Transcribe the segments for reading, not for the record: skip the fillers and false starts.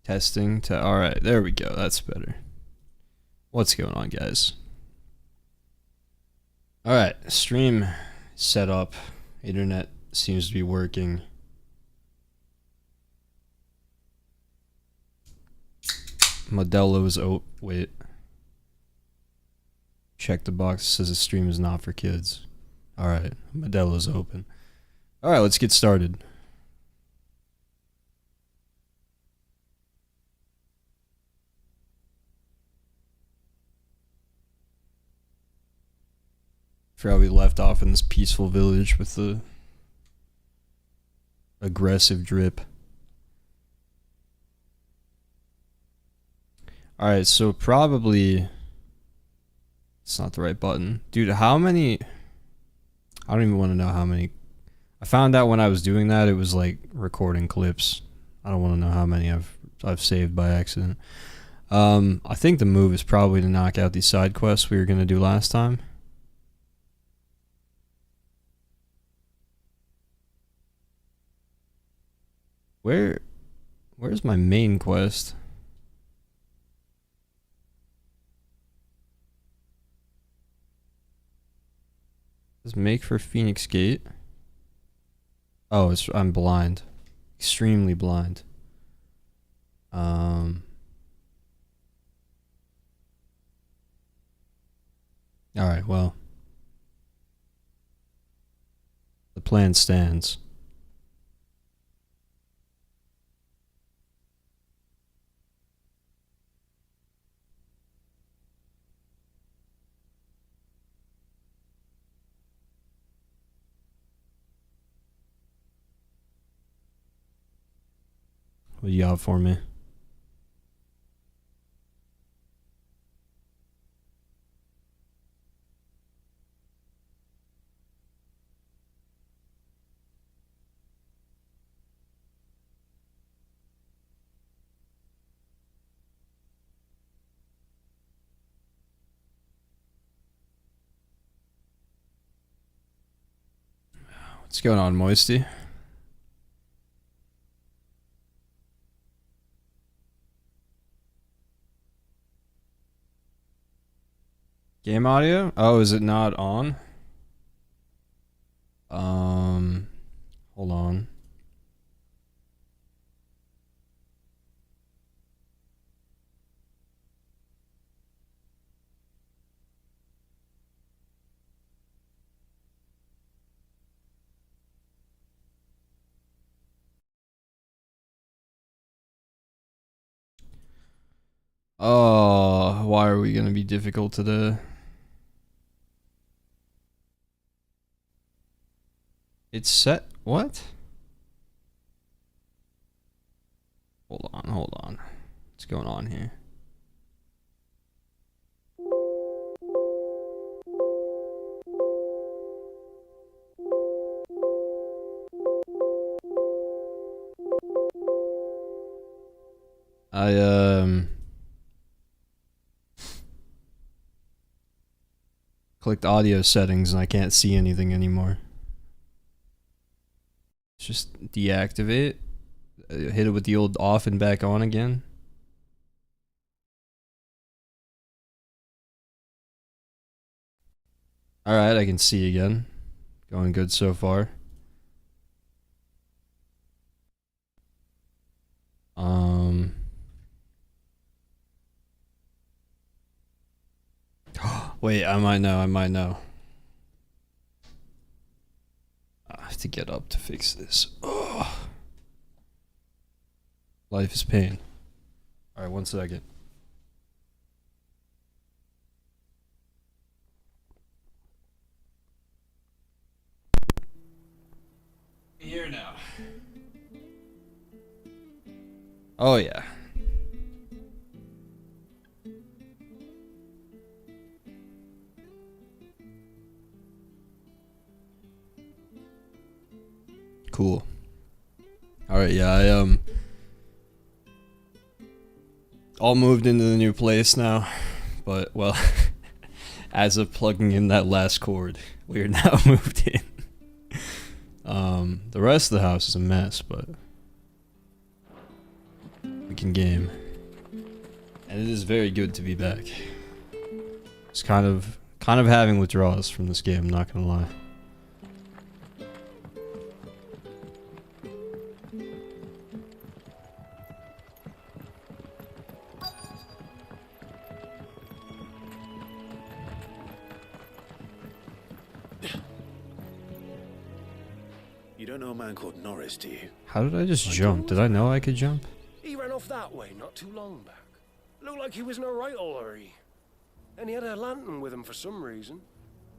Testing to alright, there we go, that's better. What's going on, guys? Alright, stream set up. Internet seems to be working. Modelo's wait. Check the box, it says the stream is not for kids. Alright, Modelo's open. Alright, let's get started. Forgot we left off in this peaceful village with the aggressive drip. Alright, so probably it's not the right button. Dude, how many? I don't even want to know how many. I found out when I was doing that it was like recording clips. I don't want to know how many I've saved by accident. I think the move is probably to knock out these side quests we were gonna do last time. Where's my main quest? Does make for Phoenix Gate? Oh, I'm blind. Extremely blind. Alright, well. The plan stands. What do you got for me? What's going on, Moisty? Game audio? Oh, is it not on? Hold on. Oh, why are we gonna be difficult today? It's set. What? Hold on. What's going on here? Clicked audio settings and I can't see anything anymore. Just deactivate. Hit it with the old off and back on again. Alright, I can see again. Going good so far. Wait, I might know. I have to get up to fix this. Ugh. Life is pain. Alright, 1 second. Here now. Oh yeah. Cool. Alright, yeah, I all moved into the new place now. But, well, as of plugging in that last cord, we are now moved in. The rest of the house is a mess, but we freaking game. And it is very good to be back. It's kind of having withdrawals from this game, not gonna lie. You don't know a man called Norris, do you? How did I just jump? Did I know I could jump? He ran off that way not too long back. Looked like he was in a right old hurry. And he had a lantern with him for some reason.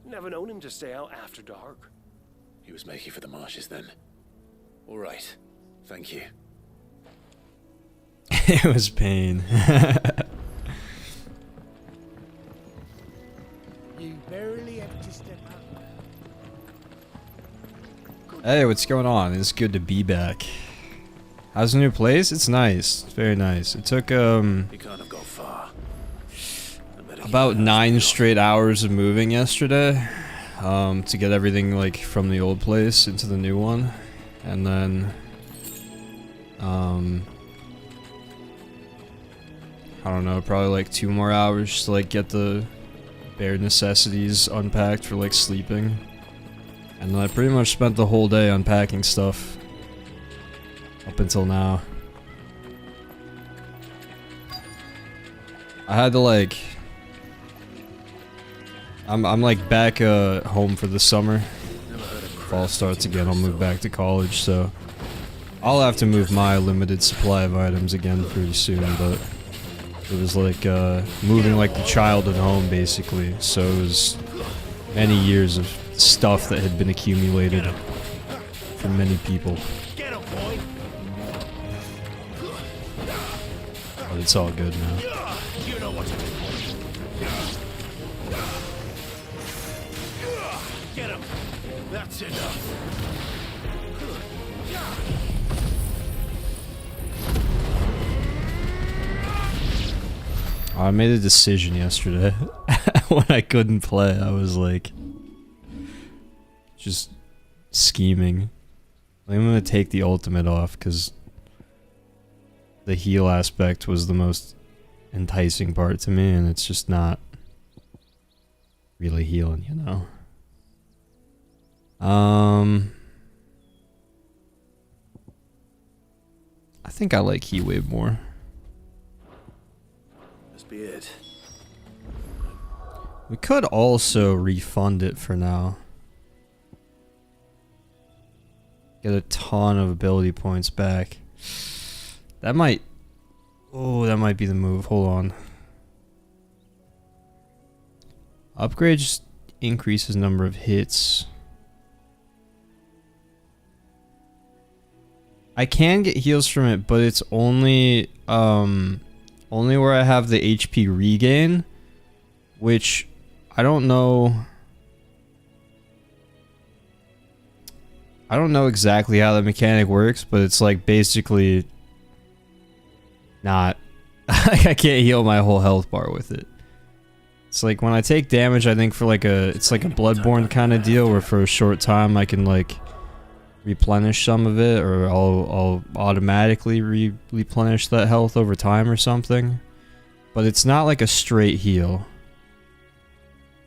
Never known him to stay out after dark. He was making for the marshes then. All right. Thank you. It was pain. You barely have to step out. Hey, what's going on? It's good to be back. How's the new place? It's nice. It's very nice. It took You can't have got far. about 9 straight hours of moving yesterday, to get everything like from the old place into the new one, and then I don't know, probably like 2 more hours to like get the bare necessities unpacked for like sleeping. And then I pretty much spent the whole day unpacking stuff up until now. I had to like I'm like back home for the summer. Fall starts again, I'll move back to college, so I'll have to move my limited supply of items again pretty soon, but it was like moving like the child at home basically, so it was many years of stuff that had been accumulated for many people. But it's all good now. You know what to do. Get him. That's enough. I made a decision yesterday when I couldn't play. I was like just scheming. I'm gonna take the ultimate off because the heal aspect was the most enticing part to me, and it's just not really healing, you know. I think I like Heat Wave more. Must be it. We could also refund it for now. Get a ton of ability points back. That might... Oh, that might be the move. Hold on. Upgrade just increases number of hits. I can get heals from it, but it's only where I have the HP regain, which I don't know. I don't know exactly how the mechanic works, but it's like basically not. I can't heal my whole health bar with it. It's like when I take damage, I think for like it's like a Bloodborne kind of deal where for a short time I can like replenish some of it, or I'll automatically replenish that health over time or something. But it's not like a straight heal.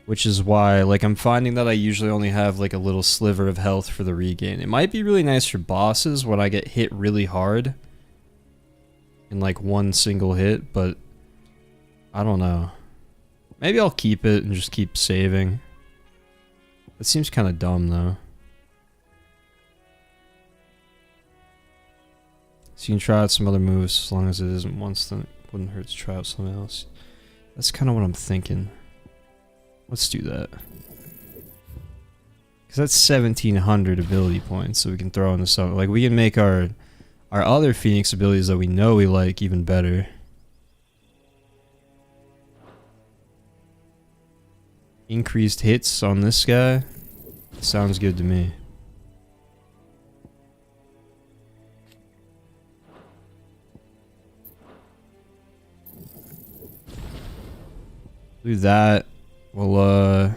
Which is why, like, I'm finding that I usually only have like a little sliver of health for the regain. It might be really nice for bosses when I get hit really hard in like one single hit, but I don't know. Maybe I'll keep it and just keep saving. It seems kind of dumb though. So you can try out some other moves as long as it isn't once, then it wouldn't hurt to try out something else. That's kind of what I'm thinking. Let's do that. Because that's 1,700 ability points, so we can throw into something. Like, we can make our other Phoenix abilities that we know we like even better. Increased hits on this guy. Sounds good to me. Do that. We'll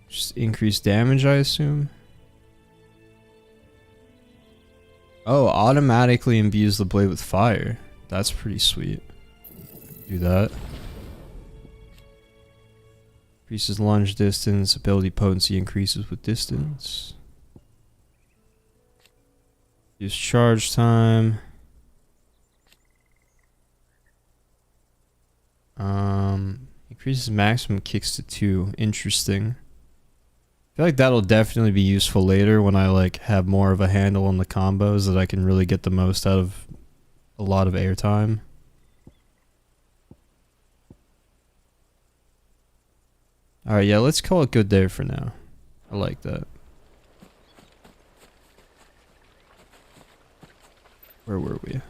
just increase damage, I assume. Oh, automatically imbues the blade with fire. That's pretty sweet. Do that. Increases lunge distance. Ability potency increases with distance. Use charge time. Increases maximum kicks to 2. Interesting. I feel like that'll definitely be useful later when I like have more of a handle on the combos that I can really get the most out of a lot of airtime. Alright, yeah, let's call it good there for now. I like that. Where were we?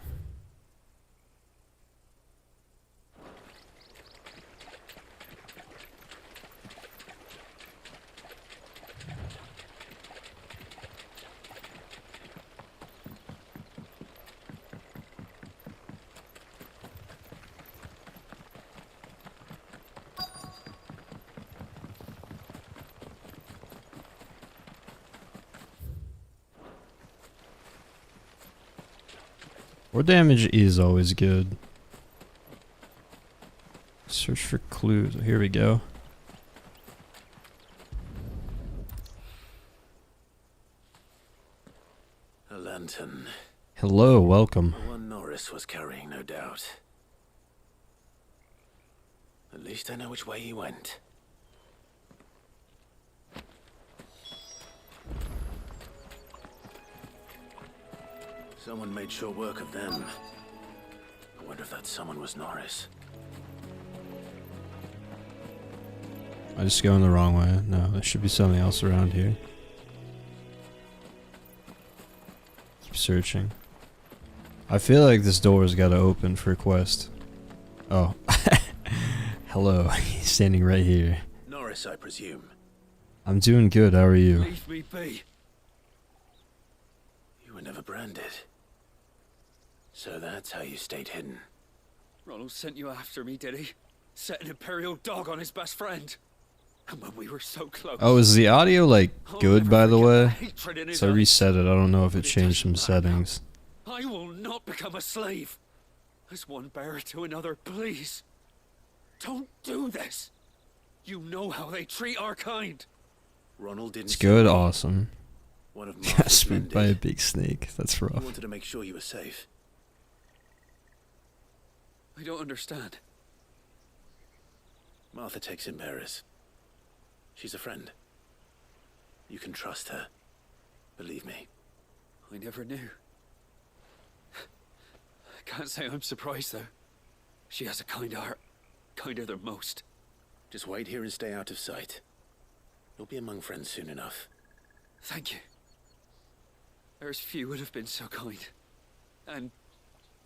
More damage is always good. Search for clues. Here we go. A lantern. Hello, welcome. The one Norris was carrying, no doubt. At least I know which way he went. Someone made sure work of them. I wonder if that someone was Norris. I just going the wrong way. No, there should be something else around here. Keep searching. I feel like this door's gotta open for a quest. Oh. Hello, he's standing right here. Norris, I presume. I'm doing good, how are you? Leave me be. You were never branded. So that's how you stayed hidden. Ronald sent you after me, did he? Set an Imperial dog on his best friend. And when we were so close. Oh, is the audio like I'll good never by the forget way? the hatred in his So I eyes. reset it, I don't know if it But it changed some doesn't matter now. settings. I will not become a slave. As one bearer to another, please. Don't do this. You know how they treat our kind. Ronald didn't It's see good, me. awesome. One of Got Martha's men spooked by a did. big snake, that's He rough. wanted to make sure you were safe. I don't understand. Martha takes in bearers. She's a friend. You can trust her. Believe me. I never knew. I can't say I'm surprised, though. She has a kind heart. Kinder than most. Just wait here and stay out of sight. You'll be among friends soon enough. Thank you. There's few would have been so kind. And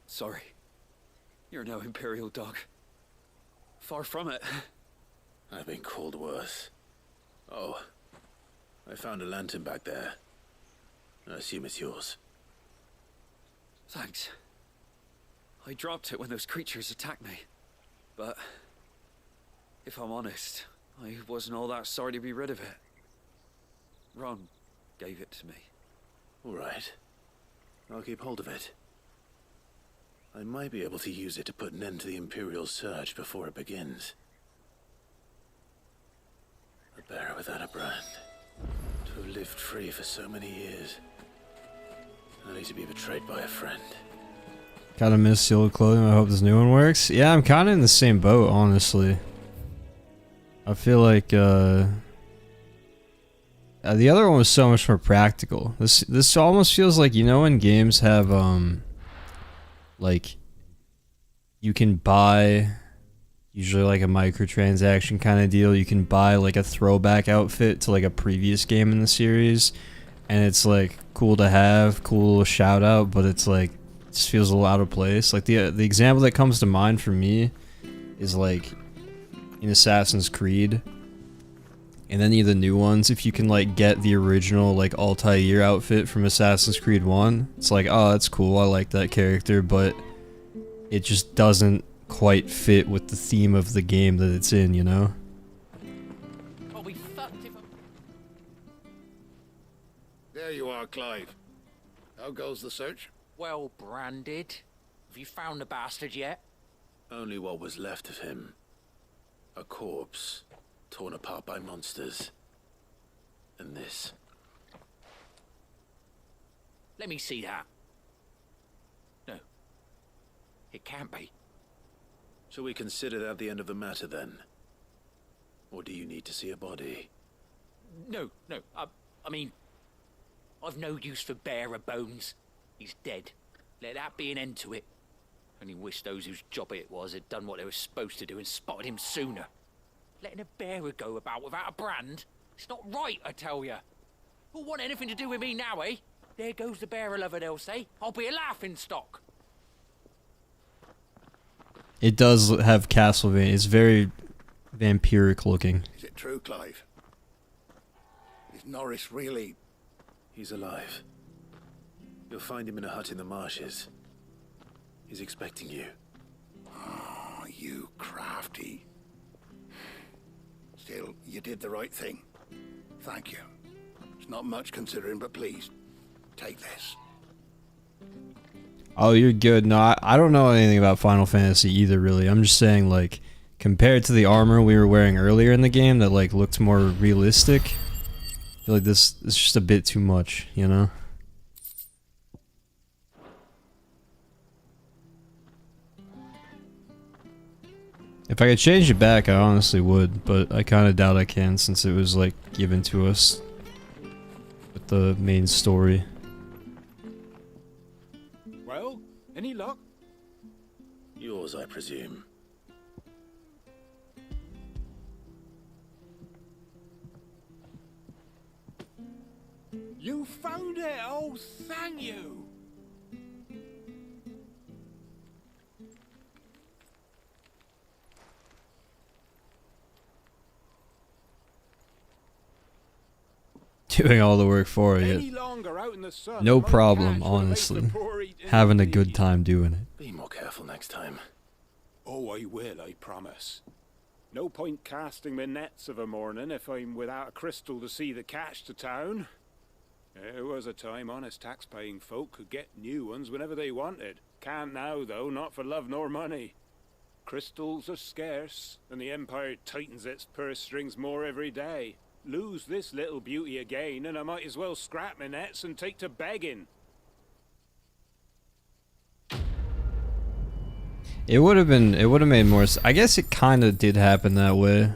sorry. You're no Imperial dog. Far from it. I've been called worse. Oh, I found a lantern back there. I assume it's yours. Thanks. I dropped it when those creatures attacked me. But if I'm honest, I wasn't all that sorry to be rid of it. Ron gave it to me. All right. I'll keep hold of it. I might be able to use it to put an end to the Imperial surge before it begins. A bearer without a brand. To have lived free for so many years. Only to be betrayed by a friend. Kinda miss the old clothing, I hope this new one works. Yeah, I'm kinda in the same boat, honestly. I feel like, the other one was so much more practical. This almost feels like, you know when games have, like, you can buy, usually like a microtransaction kind of deal, you can buy like a throwback outfit to like a previous game in the series, and it's like cool to have, cool shout out, but it's like, it just feels a little out of place. Like the example that comes to mind for me is like in Assassin's Creed, and any of the new ones, if you can like get the original like Altair outfit from Assassin's Creed 1, it's like, oh, that's cool, I like that character, but it just doesn't quite fit with the theme of the game that it's in, you know? I'll be fucked if I'm... There you are, Clive. How goes the search? Well branded. Have you found the bastard yet? Only what was left of him. A corpse, torn apart by monsters. And this. Let me see that. No. It can't be. Shall we consider that the end of the matter then? Or do you need to see a body? No. I mean, I've no use for bearer bones. He's dead. Let that be an end to it. Only wish those whose job it was had done what they were supposed to do and spotted him sooner. Letting a bearer go about without a brand? It's not right, I tell you. Who'll want anything to do with me now, eh? There goes the bearer lover, they'll say. I'll be a laughing stock. It does have Castlevania. It's very vampiric looking. Is it true, Clive? Is Norris really... He's alive. You'll find him in a hut in the marshes. He's expecting you. Oh, you crafty. Still, you did the right thing. Thank you. It's not much considering, but please, take this. Oh, you're good. No, I don't know anything about Final Fantasy either, really. I'm just saying, like, compared to the armor we were wearing earlier in the game that, like, looked more realistic, I feel like this is just a bit too much, you know? If I could change it back, I honestly would, but I kind of doubt I can since it was, like, given to us with the main story. Well, any luck? Yours, I presume. You found it! Oh, thank you! Doing all the work for Any you. longer out in the sun, No might problem, catch one of honestly. the poor eating Having a the good leaves. time doing it. Be more careful next time. Oh, I will, I promise. No point casting my nets of a morning if I'm without a crystal to see the catch to town. There was a time honest tax-paying folk could get new ones whenever they wanted. Can't now, though, not for love nor money. Crystals are scarce, and the Empire tightens its purse strings more every day. Lose this little beauty again, and I might as well scrap my nets and take to begging. It would have made more I guess it kind of did happen that way.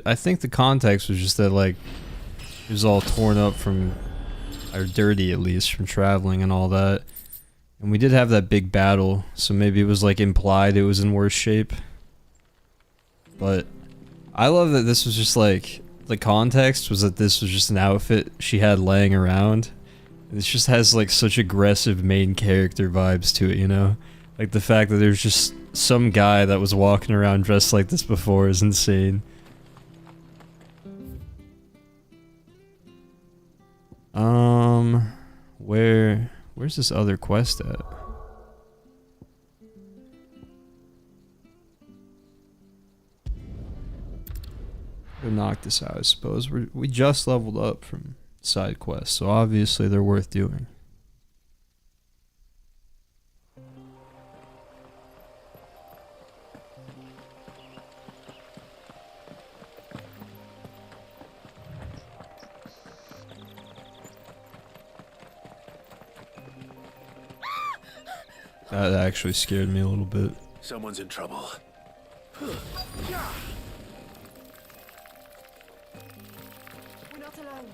I think the context was just that, like, it was all torn up from, or dirty at least, from traveling and all that. And we did have that big battle, so maybe it was, like, implied it was in worse shape. But I love that this was just, like, the context was that this was just an outfit she had laying around. This just has, like, such aggressive main character vibes to it, you know? Like, the fact that there's just some guy that was walking around dressed like this before is insane. Where's this other quest at? We'll knock this out, I suppose. We just leveled up from side quests, so obviously they're worth doing. That actually scared me a little bit. Someone's in trouble. We're not alone.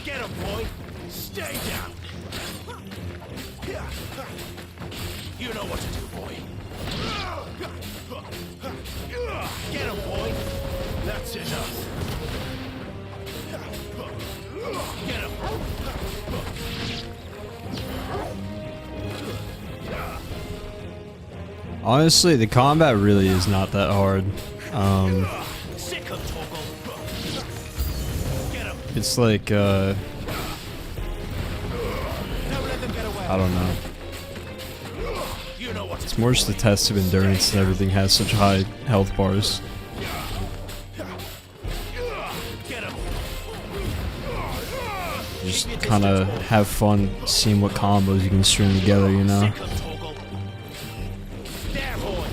Get him, boy! Stay down! You know what to do, boy. Get him, boy! That's enough. Get him! Honestly, the combat really is not that hard. Sick of Torgal. Get him! It's like, Don't let them get away. I don't know. You know what to It's more just a test of endurance and everything has such high health bars. Get him! just kind of have fun seeing what combos you can string together, you know? There, boy.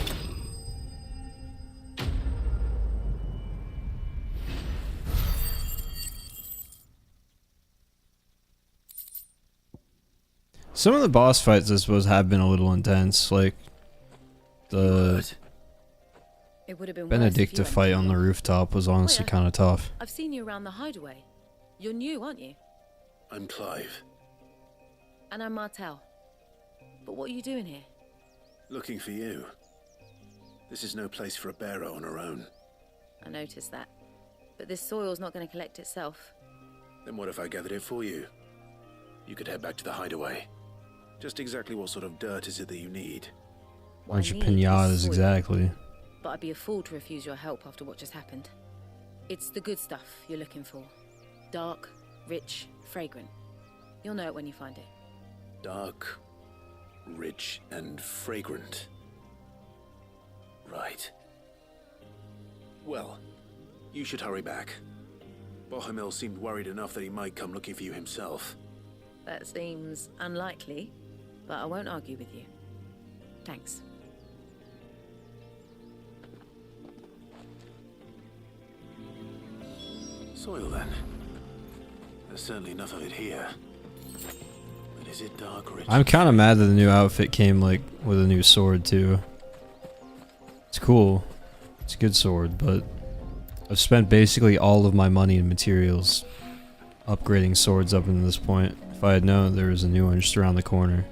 Some of the boss fights, I suppose, have been a little intense. Like, the It would have been worse if Benedicta you fight hadn't on the been. rooftop was honestly Oh, yeah. kind of tough. I've seen you around the hideaway. You're new, aren't you? I'm Clive. And I'm Martel. But what are you doing here? Looking for you. This is no place for a bearer on her own. I noticed that. But this soil's not going to collect itself. Then what if I gathered it for you? You could head back to the hideaway. Just exactly what sort of dirt is it that you need? What I Bunch of need is pinatas, soil. exactly. But I'd be a fool to refuse your help after what just happened. It's the good stuff you're looking for. Dark, rich, fragrant. You'll know it when you find it. Dark, rich, and fragrant. Right. Well, you should hurry back. Bohemil seemed worried enough that he might come looking for you himself. That seems unlikely, but I won't argue with you. Thanks. Soil, then. There's certainly enough of it here. But is it dark, rich? I'm kind of mad that the new outfit came, like, with a new sword, too. It's cool. It's a good sword, but I've spent basically all of my money and materials upgrading swords up until this point. If I had known there was a new one just around the corner.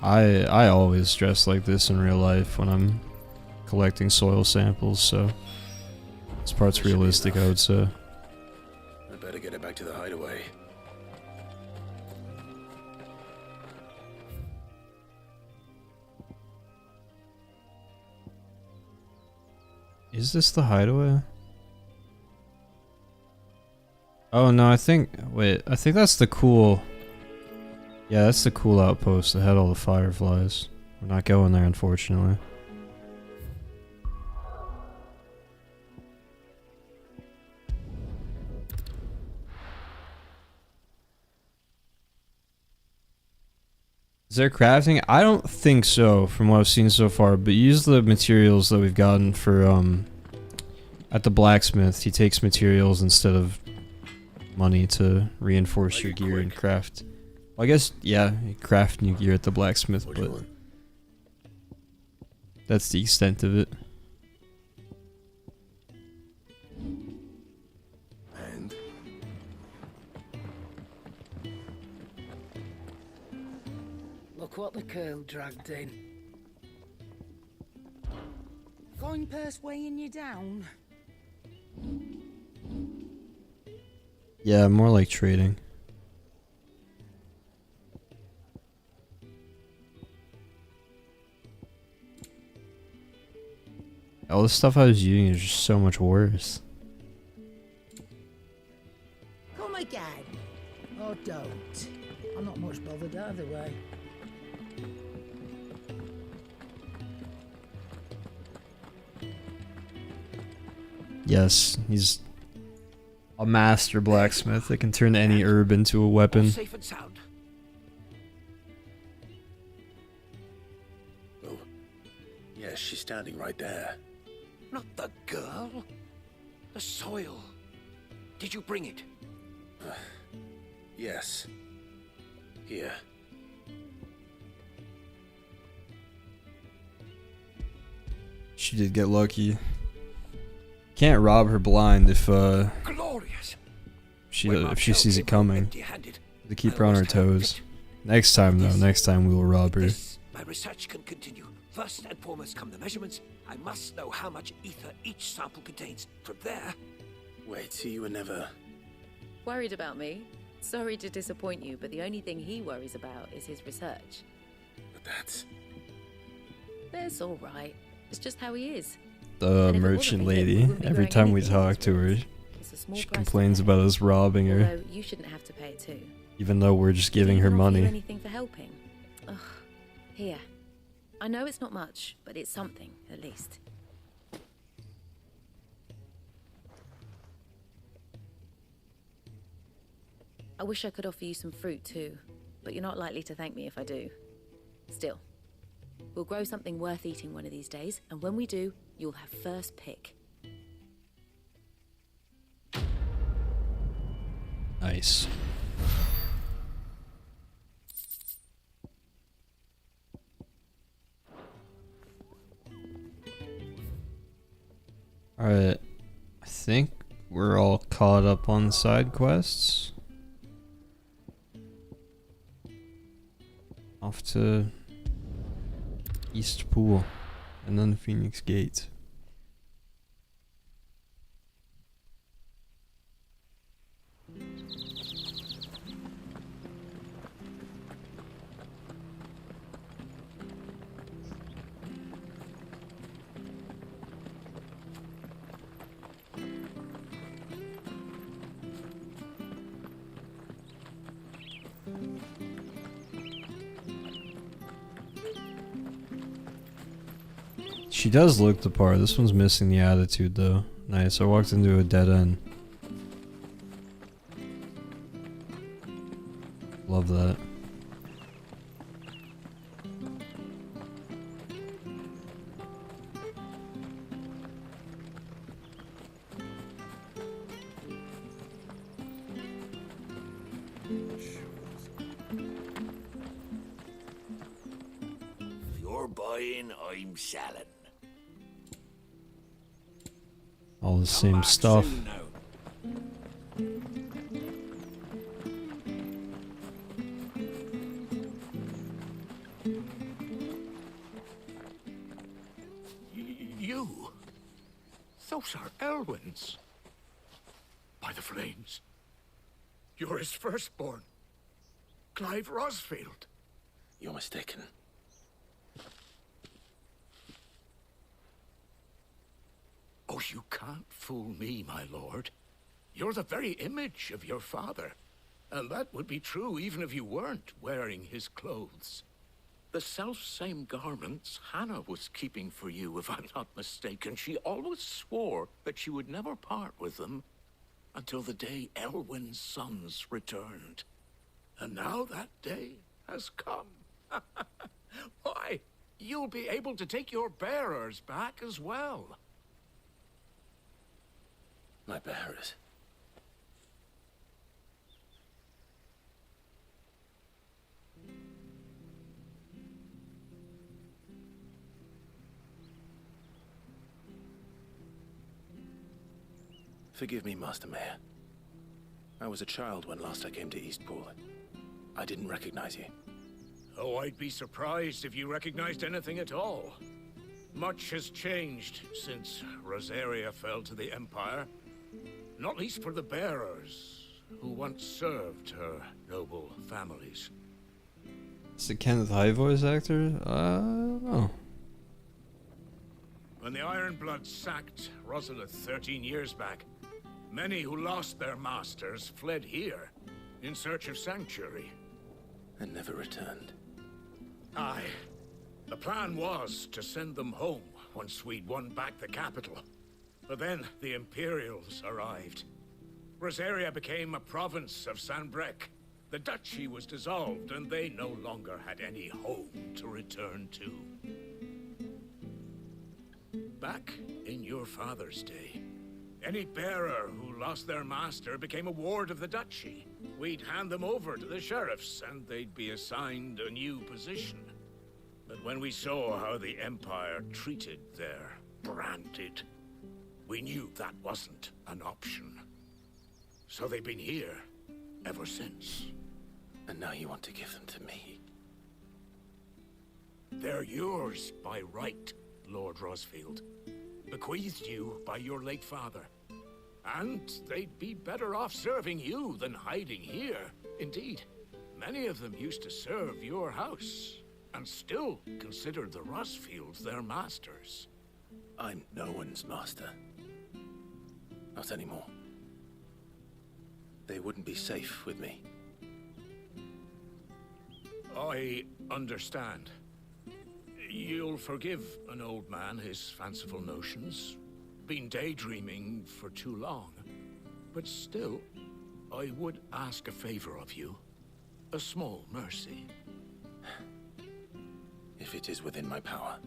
I always dress like this in real life when I'm collecting soil samples, so this part's That should be realistic, I enough. would say. I'd better get it back to the hideaway. Is this the hideaway? Oh no, I think that's the cool. Yeah, that's the cool outpost that had all the fireflies. We're not going there, unfortunately. Is there crafting? I don't think so, from what I've seen so far, but use the materials that we've gotten for, at the blacksmith. He takes materials instead of money to reinforce your gear and craft. Well, I guess, yeah, you craft new gear at the blacksmith, What do you but want? that's the extent of it. And Look what the curl dragged in. Coin purse weighing you down. Yeah, more like trading. All the stuff I was using is just so much worse. Come again. Or don't. I'm not much bothered either way. Yes, he's a master blacksmith that can turn any herb into a weapon. Safe and sound. oh, yes, she's standing right there. Not the girl. The soil. Did you bring it? Yes. Here. She did get lucky. Can't rob her blind if Glorious. if she sees it coming. Empty-handed. To keep her on her toes. Next time though, next time we will rob her. This, my research can continue. First and foremost come the measurements. I must know how much ether each sample contains. From there, Wait, so you were never... Worried about me? Sorry to disappoint you, but the only thing he worries about is his research. But that's... That's all right. It's just how he is. The And if it wasn't merchant for him, we lady, wouldn't be every growing time we anything in talk these to her, woods. It's a small she price to complains pay. about us robbing her, Although you shouldn't have to pay it too. even though we're just giving Didn't her even offer you money. anything for helping. Here. I know it's not much, but it's something, at least. I wish I could offer you some fruit too, but you're not likely to thank me if I do. Still, we'll grow something worth eating one of these days, and when we do, you'll have first pick. Nice. Alright, I think we're all caught up on side quests. Off to East Pool and then Phoenix Gate. She does look the part. This one's missing the attitude though. Nice. I walked into a dead end. Love that. If you're buying, I'm selling. All the same stuff. You? Those are Elwyn's. By the flames. You're his firstborn. Clive Rosfield. You're mistaken. Oh, you can't fool me, my lord. You're the very image of your father. And that would be true even if you weren't wearing his clothes. The self-same garments Hannah was keeping for you, if I'm not mistaken. She always swore that she would never part with them until the day Elwyn's sons returned. And now that day has come. Why, you'll be able to take your bearers back as well. My bearers. Forgive me, Master Mayor. I was a child when last I came to Eastpool. I didn't recognize you. Oh, I'd be surprised if you recognized anything at all. Much has changed since Rosaria fell to the Empire. Not least for the bearers, who once served her noble families. It's the Kenneth High voice actor? I don't know. When the Ironbloods sacked Rosalith 13 years back, many who lost their masters fled here in search of sanctuary. And never returned. Aye. The plan was to send them home once we'd won back the capital. But then the Imperials arrived. Rosaria became a province of Sanbreque. The duchy was dissolved, and they no longer had any home to return to. Back in your father's day, any bearer who lost their master became a ward of the duchy. We'd hand them over to the sheriffs, and they'd be assigned a new position. But when we saw how the Empire treated their branded, we knew that wasn't an option. So they've been here ever since. And now you want to give them to me? They're yours by right, Lord Rosfield. Bequeathed you by your late father. And they'd be better off serving you than hiding here. Indeed, many of them used to serve your house, and still considered the Rosfields their masters. I'm no one's master. Not anymore. They wouldn't be safe with me. I understand. You'll forgive an old man his fanciful notions. Been daydreaming for too long. But still, I would ask a favor of you. A small mercy. If it is within my power.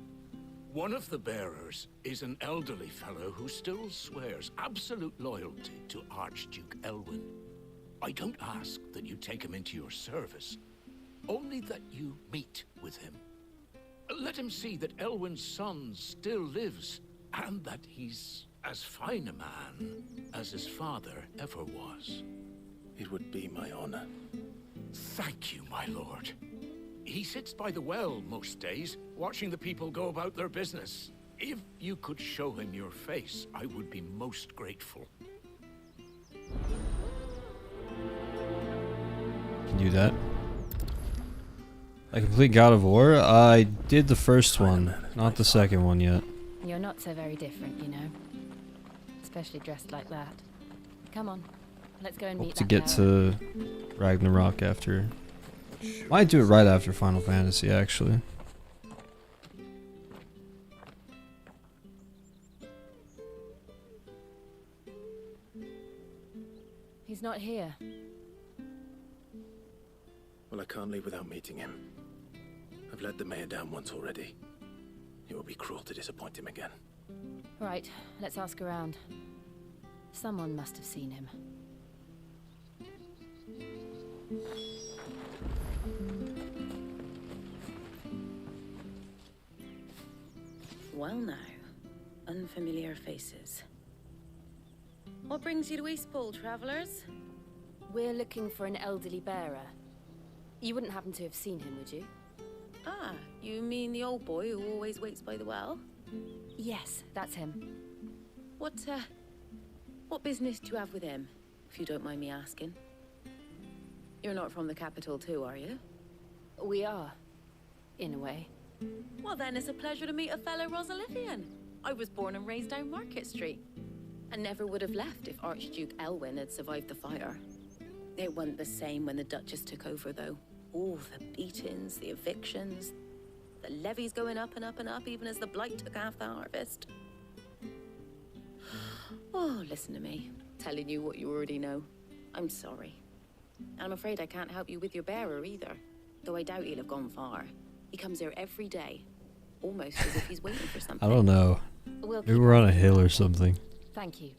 One of the bearers is an elderly fellow who still swears absolute loyalty to Archduke Elwyn. I don't ask that you take him into your service, only that you meet with him. Let him see that Elwyn's son still lives, and that he's as fine a man as his father ever was. It would be my honor. Thank you, my lord. He sits by the well most days, watching the people go about their business. If you could show him your face, I would be most grateful. Can do that. I complete God of War? I did the first one, not the second one yet. You're not so very different, you know. Especially dressed like that. Come on, let's go and meet Hope to that get tower. to Ragnarok after. Might do it right after Final Fantasy, actually. He's not here. Well, I can't leave without meeting him. I've let the mayor down once already. It would be cruel to disappoint him again. Right, let's ask around. Someone must have seen him. Well now, unfamiliar faces. What brings you to Eastpool, travellers? We're looking for an elderly bearer. You wouldn't happen to have seen him, would you? Ah, you mean the old boy who always waits by the well? Yes, that's him. What business do you have with him, if you don't mind me asking? You're not from the capital too, are you? We are, in a way. Well then, it's a pleasure to meet a fellow Rosalifian. I was born and raised down Market Street, and never would have left if Archduke Elwyn had survived the fire. It wasn't the same when the Duchess took over, though. All the beatings, the evictions, the levies going up and up and up, even as the blight took half the harvest. Oh, listen to me, telling you what you already know. I'm sorry. And I'm afraid I can't help you with your bearer either, though I doubt he'll have gone far. He comes here every day, almost as if he's waiting for something. I don't know. Maybe we're on a hill or something. Thank you.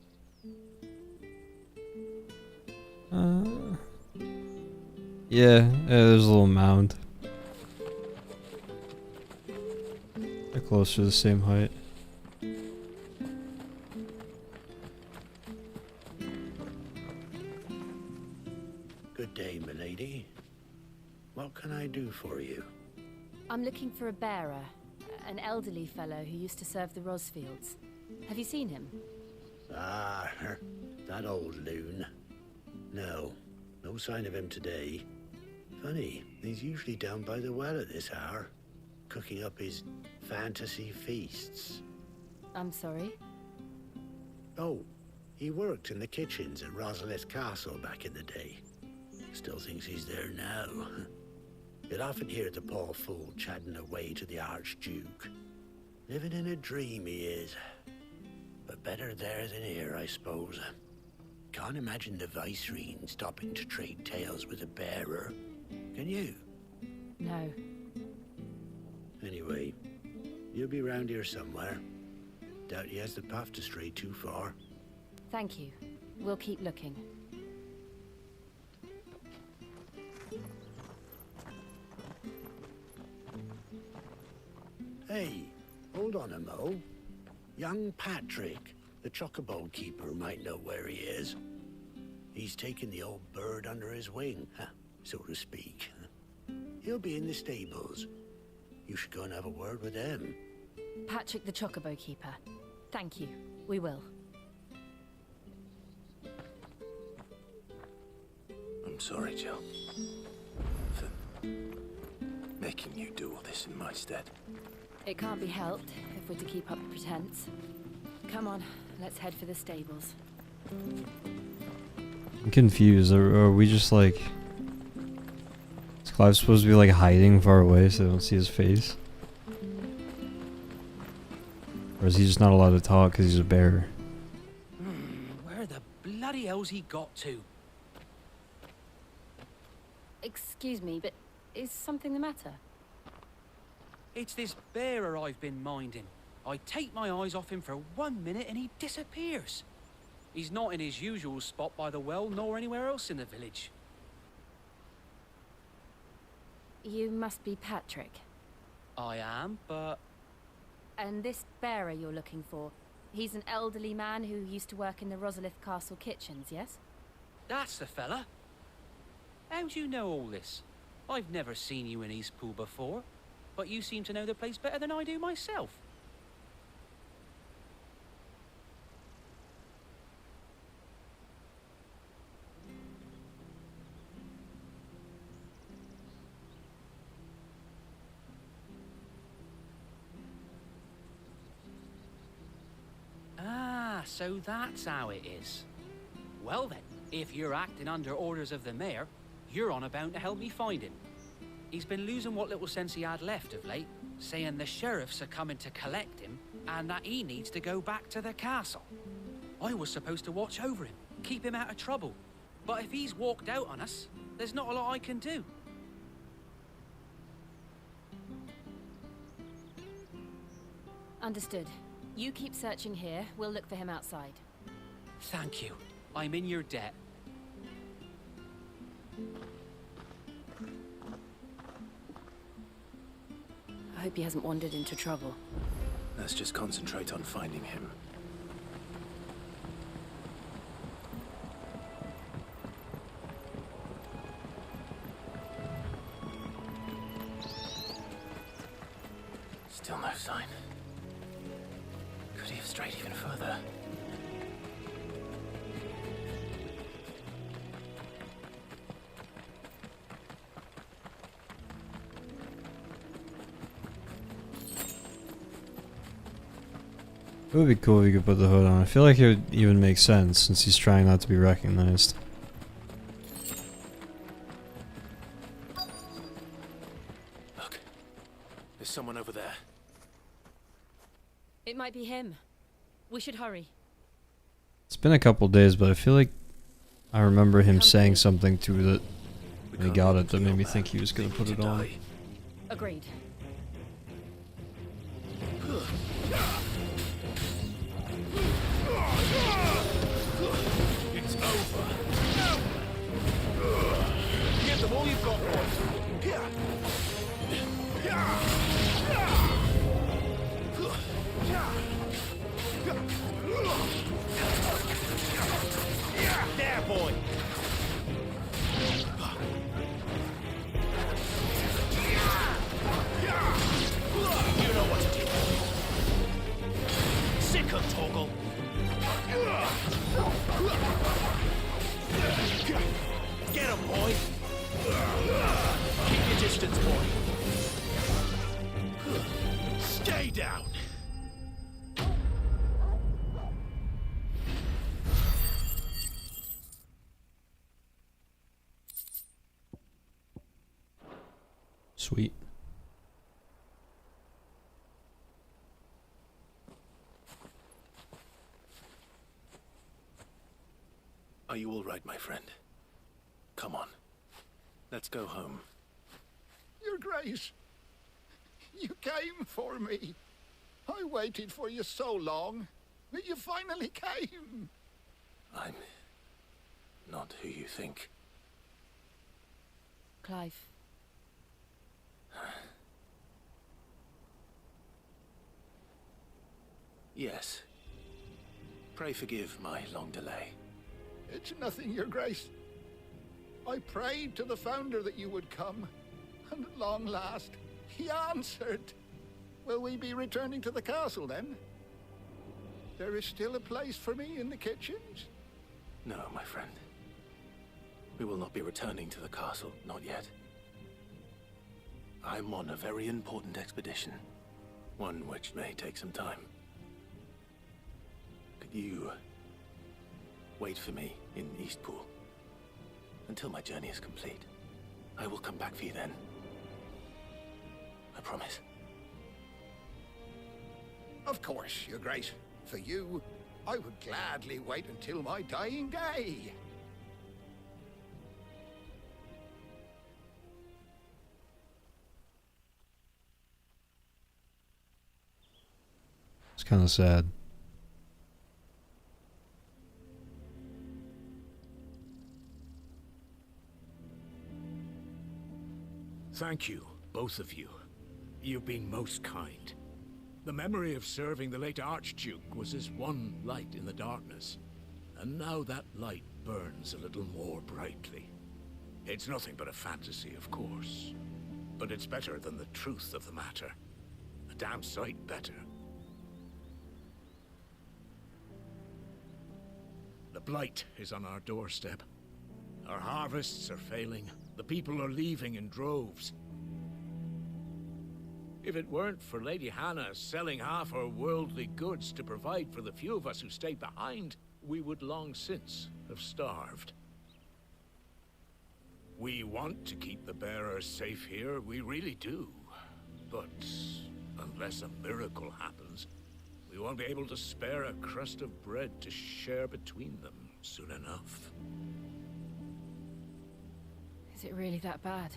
Yeah, there's a little mound. They're close to the same height. Good day, milady. What can I do for you? I'm looking for a bearer, an elderly fellow who used to serve the Rosfields. Have you seen him? Ah, that old loon. No sign of him today. Funny, he's usually down by the well at this hour, cooking up his fantasy feasts. I'm sorry? Oh, he worked in the kitchens at Rosalith Castle back in the day. Still thinks he's there now. You'd often hear the poor fool chatting away to the Archduke. Living in a dream he is. But better there than here, I suppose. Can't imagine the Viceroy stopping to trade tales with a bearer. Can you? No. Anyway, you'll be round here somewhere. Doubt he has the path to stray too far. Thank you. We'll keep looking. Hey, hold on a mo. Young Patrick, the chocobo keeper, might know where he is. He's taken the old bird under his wing, so to speak. He'll be in the stables. You should go and have a word with them. Patrick the Chocobo Keeper. Thank you. We will. I'm sorry, Jill. For making you do all this in my stead. It can't be helped if we're to keep up the pretense. Come on, let's head for the stables. I'm confused. Are we just like... It's Clive's supposed to be like hiding far away so they don't see his face? Or is he just not allowed to talk because he's a bear? Where the bloody hell's he got to? Excuse me, but is something the matter? It's this bearer I've been minding. I take my eyes off him for 1 minute and he disappears. He's not in his usual spot by the well, nor anywhere else in the village. You must be Patrick. I am, but... And this bearer you're looking for, he's an elderly man who used to work in the Rosalith Castle kitchens, yes? That's the fella. How do you know all this? I've never seen you in Eastpool before, but you seem to know the place better than I do myself. Ah, so that's how it is. Well then, if you're acting under orders of the mayor, you're on about to help me find him. He's been losing what little sense he had left of late, saying the sheriffs are coming to collect him, and that he needs to go back to the castle. I was supposed to watch over him, keep him out of trouble. But if he's walked out on us, there's not a lot I can do. Understood. You keep searching here, we'll look for him outside. Thank you. I'm in your debt. I hope he hasn't wandered into trouble. Let's just concentrate on finding him. Still no sign. Could he have strayed even further? It would be cool if you could put the hood on. I feel like it would even make sense since he's trying not to be recognized. Look, there's someone over there. It might be him. We should hurry. It's been a couple days, but I feel like I remember him saying something to it when he got it that made me think he was going to put it on. Agreed. It's over. Give them all you've got, boys. Here. There, boy. You know what to do. Sick of Toggle. Get him, boy. Keep your distance, boy. Stay down. Sweet. Are you all right, my friend? Come on. Let's go home. Your Grace, you came for me. I waited for you so long, but you finally came. I'm not who you think. Clive. Yes. Pray forgive my long delay. It's nothing, Your Grace. I prayed to the Founder that you would come, and at long last, he answered. Will we be returning to the castle, then? There is still a place for me in the kitchens? No, my friend. We will not be returning to the castle, not yet. I'm on a very important expedition. One which may take some time. Could you wait for me in Eastpool until my journey is complete? I will come back for you then. I promise. Of course, your grace. For you, I would gladly wait until my dying day. It's kind of sad. Thank you, both of you. You've been most kind. The memory of serving the late Archduke was as one light in the darkness, and now that light burns a little more brightly. It's nothing but a fantasy, of course, but it's better than the truth of the matter. A damn sight better. The blight is on our doorstep. Our harvests are failing. The people are leaving in droves. If it weren't for Lady Hannah selling half her worldly goods to provide for the few of us who stayed behind, we would long since have starved. We want to keep the bearers safe here, we really do. But unless a miracle happens, we won't be able to spare a crust of bread to share between them soon enough. Is it really that bad?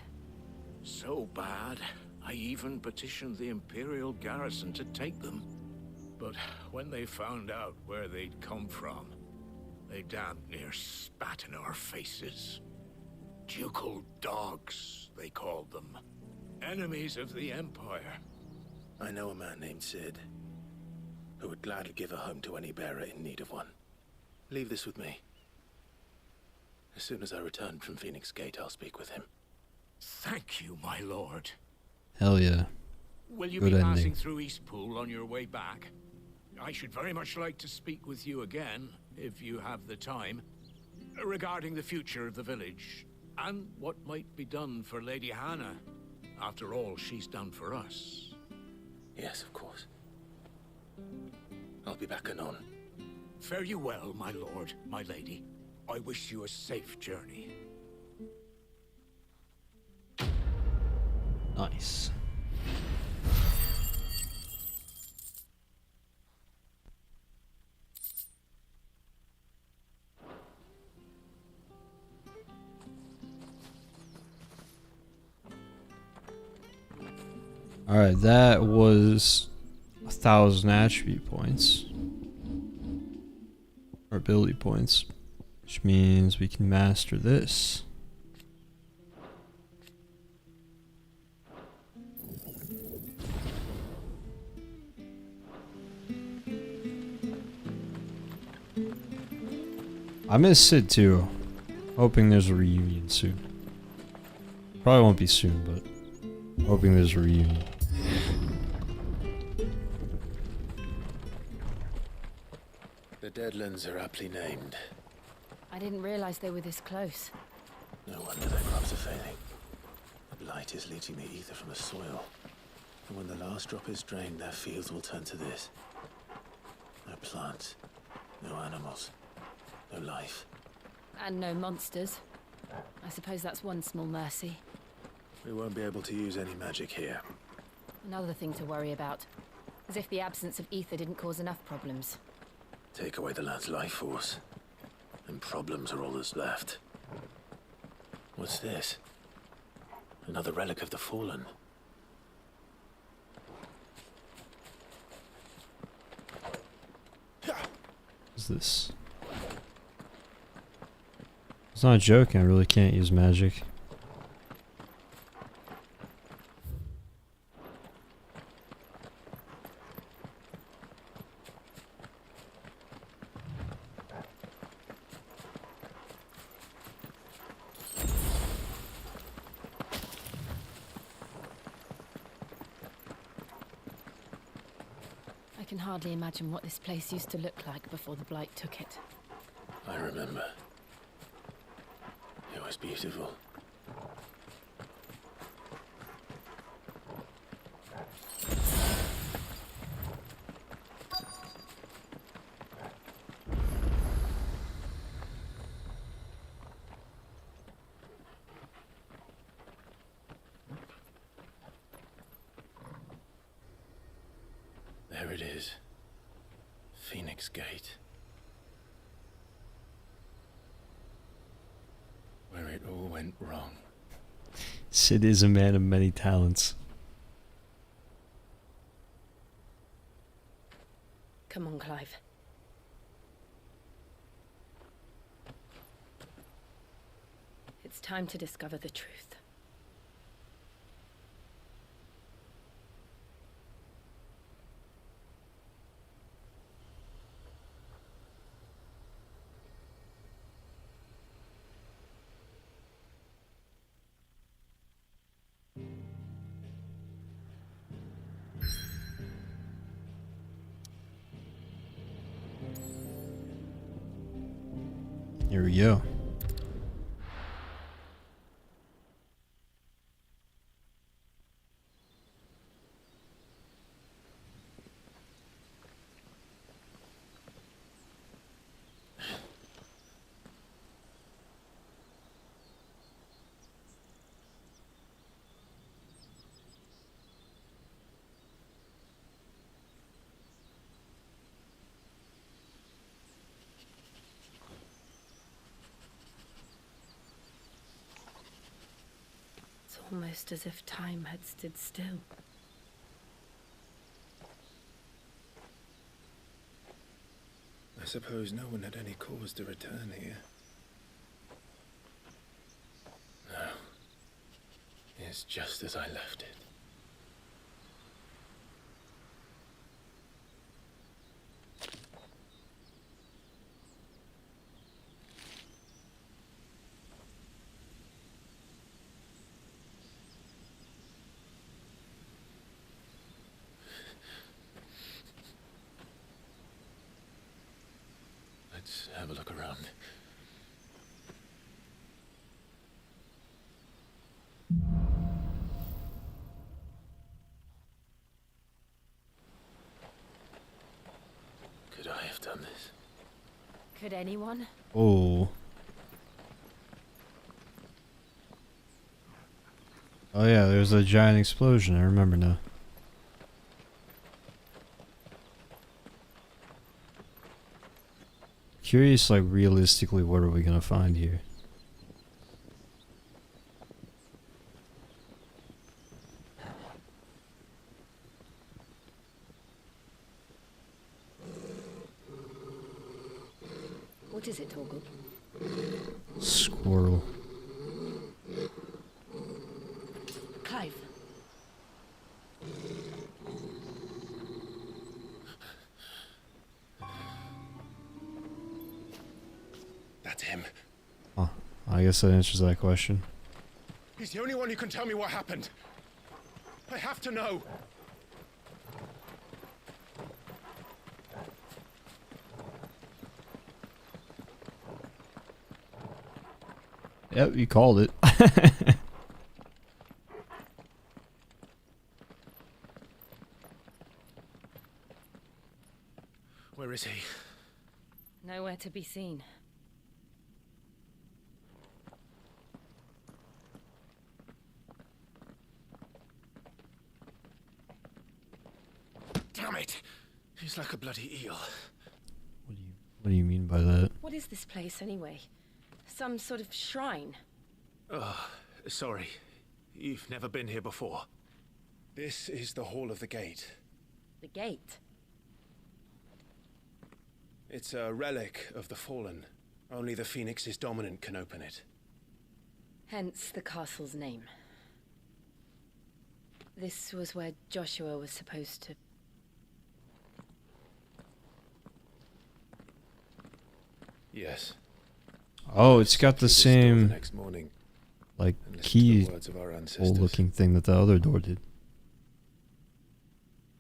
So bad, I even petitioned the Imperial garrison to take them. But when they found out where they'd come from, they damn near spat in our faces. Ducal dogs, they called them. Enemies of the Empire. I know a man named Sid, who would gladly give a home to any bearer in need of one. Leave this with me. As soon as I return from Phoenix Gate, I'll speak with him. Thank you, my lord. Hell yeah. Will you Good be ending. passing through Eastpool on your way back? I should very much like to speak with you again, if you have the time, regarding the future of the village, and what might be done for Lady Hannah. After all she's done for us. Yes, of course. I'll be back anon. Fare you well, my lord, my lady. I wish you a safe journey. Nice. Alright, that was 1,000 attribute points. Or ability points. Which means we can master this. I miss Sid too. Hoping there's a reunion soon. Probably won't be soon, but hoping there's a reunion. The Deadlands are aptly named. I didn't realize they were this close. No wonder their crops are failing. The blight is leaching the ether from the soil. And when the last drop is drained, their fields will turn to this. No plants, no animals, no life. And no monsters. I suppose that's one small mercy. We won't be able to use any magic here. Another thing to worry about. As if the absence of ether didn't cause enough problems. Take away the lad's life force, and problems are all that's left. What's this? Another relic of the Fallen. What's this? It's not a joke, I really can't use magic. I can hardly imagine what this place used to look like before the blight took it. I remember. It was beautiful. There it is. Phoenix Gate. Where it all went wrong. Sid is a man of many talents. Come on, Clive. It's time to discover the truth. Here we go. It's almost as if time had stood still. I suppose no one had any cause to return here. No. It's just as I left it. Let's have a look around. Could I have done this? Could anyone? Oh. Oh yeah, there's a giant explosion. I remember now. Curious, like, realistically, what are we gonna find here? What is it, Torgal? Squirrel. Clive. That's him. Oh, I guess that answers that question. He's the only one who can tell me what happened. I have to know. Yep, you called it. Where is he? Nowhere to be seen. Damn it! He's like a bloody eel. What do you mean by that? What is this place, anyway? Some sort of shrine? Oh, sorry. You've never been here before. This is the Hall of the Gate. The gate? It's a relic of the Fallen. Only the Phoenix's dominant can open it. Hence the castle's name. This was where Joshua was supposed to... Yes. Oh, it's got the same, next morning, like, and listen to the key words of our hole ancestors. looking thing that the other door did.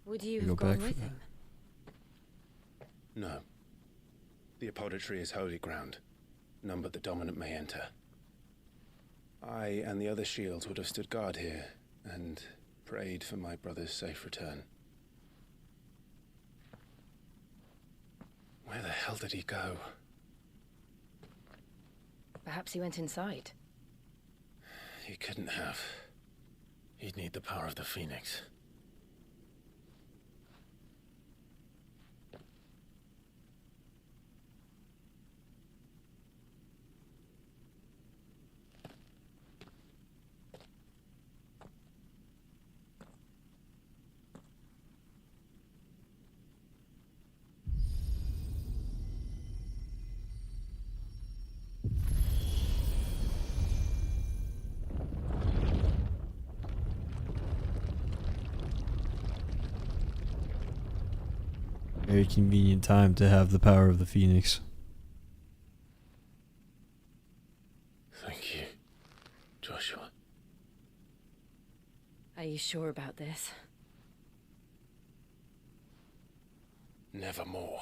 Would you We have go gone back with for him? No. The apodatory is holy ground. None but the dominant may enter. I and the other shields would have stood guard here and prayed for my brother's safe return. Where the hell did he go? Perhaps he went inside. He couldn't have. He'd need the power of the Phoenix. Very convenient time to have the power of the Phoenix. Thank you, Joshua. Are you sure about this? Nevermore.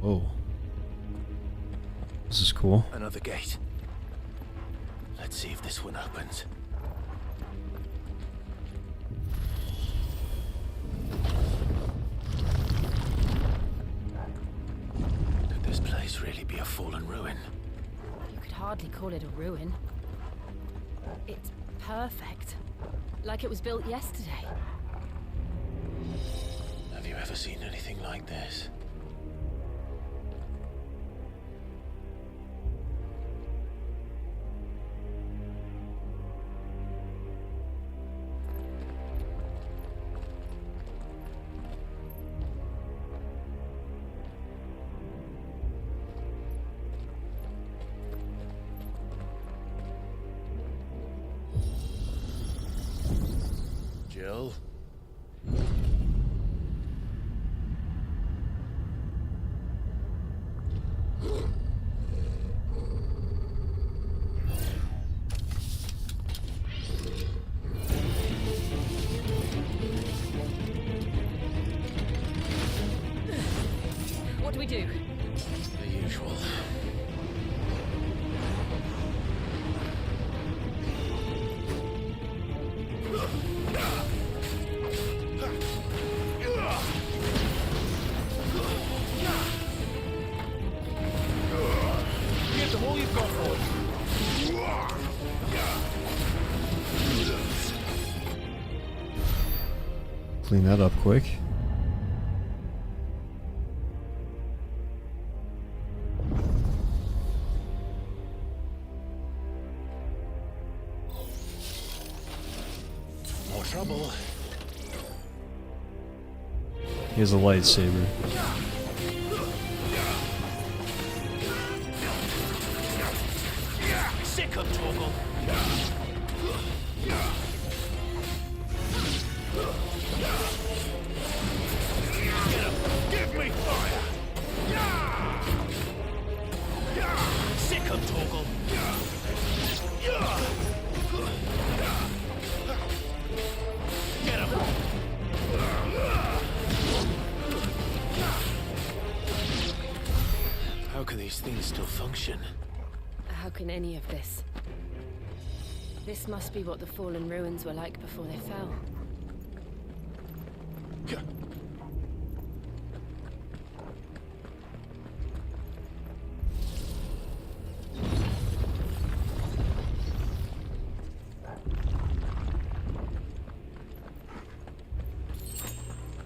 Whoa. This is cool. Another gate. Let's see if this one opens. Could this place really be a fallen ruin? You could hardly call it a ruin. It's perfect. Like it was built yesterday. Have you ever seen anything like this? Jill? What do we do? The usual. Give them all you've got, boy. Clean that up quick. More trouble. Here's a lightsaber. Sick of Torgal. Give me fire! Sick of Torgal. Get him! How can these things still function? How can any of this? This must be what the fallen ruins were like before they fell.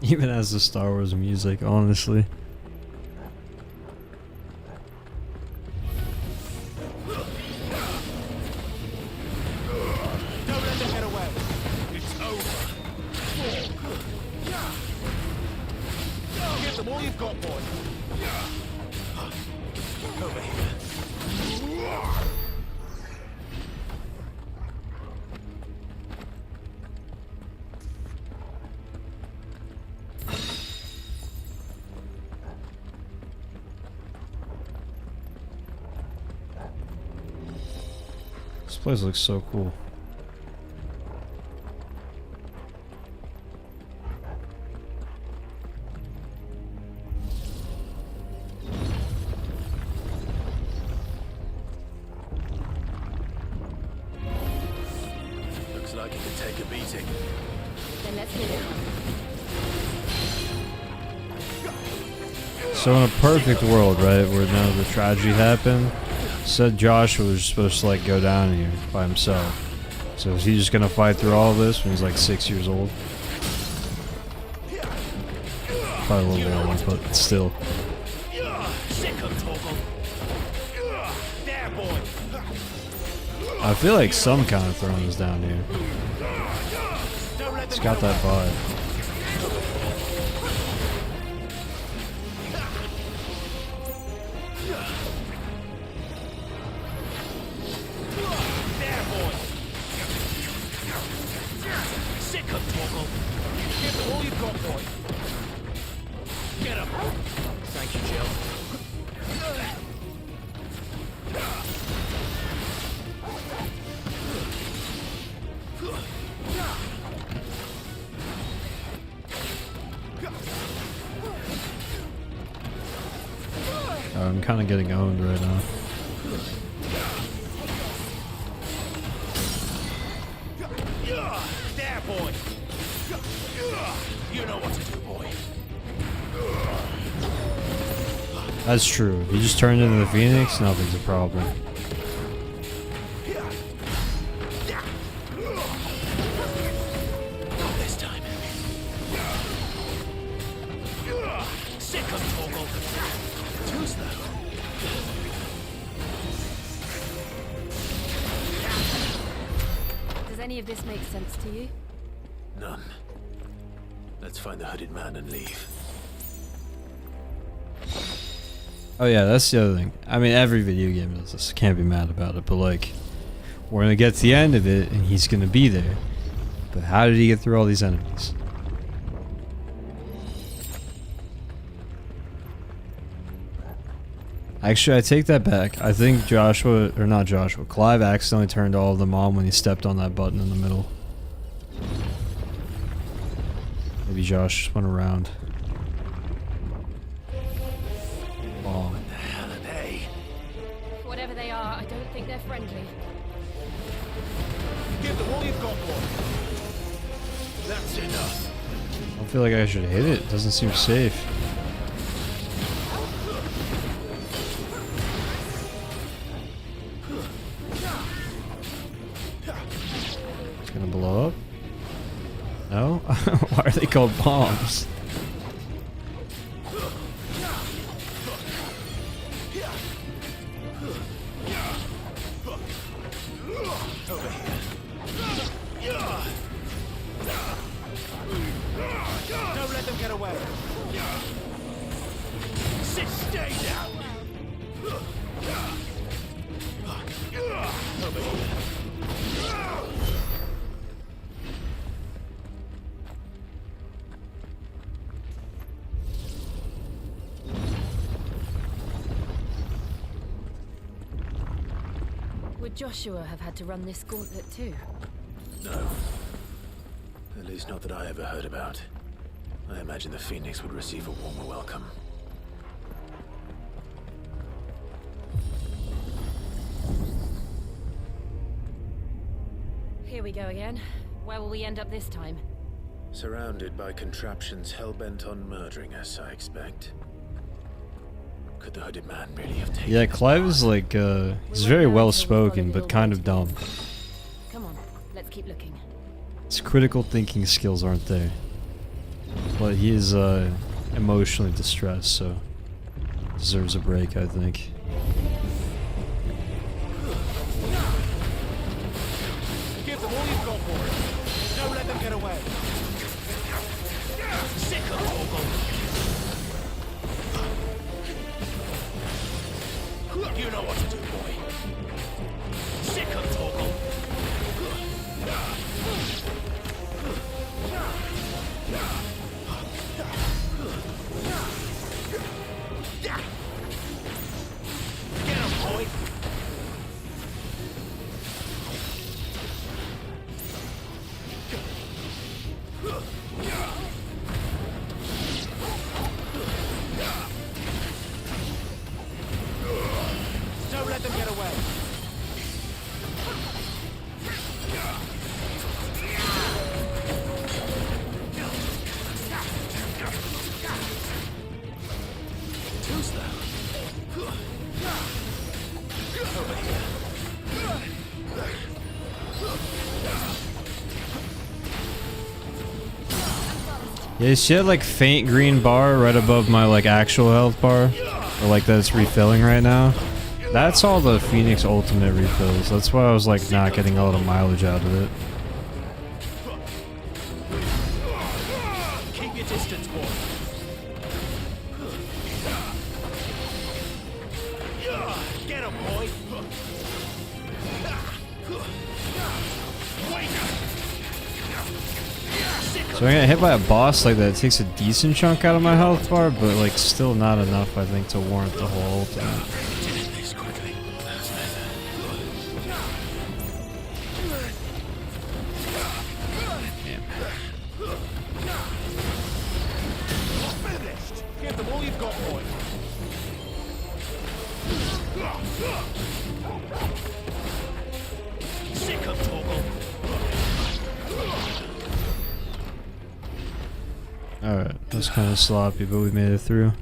Even as the Star Wars music, honestly. Don't let them get away. It's over. Give them all you've got, boy. Over here. This place looks so cool. Looks like it could take a beating. Then let's hit it. So in a perfect world, right, where none of the tragedy happened, said Joshua was supposed to like go down here by himself. So is he just gonna fight through all of this when he's like 6 years old? Probably a little more, but still. Sick of Torgal. There, boy. I feel like some kind of throne is down here. Don't let It's them got get that away. vibe. There, boy. Sick of Torgal. Give them all you've got, boy. Get him. Thank you, Jill. I'm kind of getting owned right now. There, boy. You know what to do, boy. That's true. If you just turned into the Phoenix, nothing's a problem. Not this time. Sick of Torgal. Too slow. Does any of this make sense to you? None. Let's find the hooded man and leave. Oh yeah, that's the other thing. I mean, every video game does this. Can't be mad about it. But like, we're gonna get to the end of it, and he's gonna be there. But how did he get through all these enemies? Actually, I take that back. I think Joshua, or not Joshua, Clive accidentally turned all of them on when he stepped on that button in the middle. Maybe Josh just went around. Oh. What the hell are they? Whatever they are, I don't think they're friendly. Give them all you've got, boy. That's enough. I don't feel like I should hit it. It doesn't seem safe. It's gonna blow up? No? Why are they called bombs? Don't let them get away. Stay down. Over here. Would Joshua have had to run this gauntlet too? No. At least not that I ever heard about. I imagine the Phoenix would receive a warmer welcome. Here we go again. Where will we end up this time? Surrounded by contraptions hell-bent on murdering us, I expect. Could the hooded man really have taken Yeah, this Clive path? is like, he's very well spoken, but kind of dumb. Come on, let's keep looking. His critical thinking skills aren't there. But he is emotionally distressed, so deserves a break, I think. Give them all you've got, boy. Don't let them get away. Sick of Torgal. You know what to do, boy. Sick of Torgal. Get him, boy. Don't let them get away. Too slow. Over here. Yeah, you see that like faint green bar right above my like actual health bar? Or like that's refilling right now? That's all the Phoenix Ultimate refills. That's why I was like not getting a lot of mileage out of it. Keep your distance, boy. Get him, boy! So I get hit by a boss like that, it takes a decent chunk out of my health bar, but like still not enough, I think, to warrant the whole ultimate. Give them all you've got, boy! Sick of Torgal! Alright, that was kind of sloppy, but we made it through.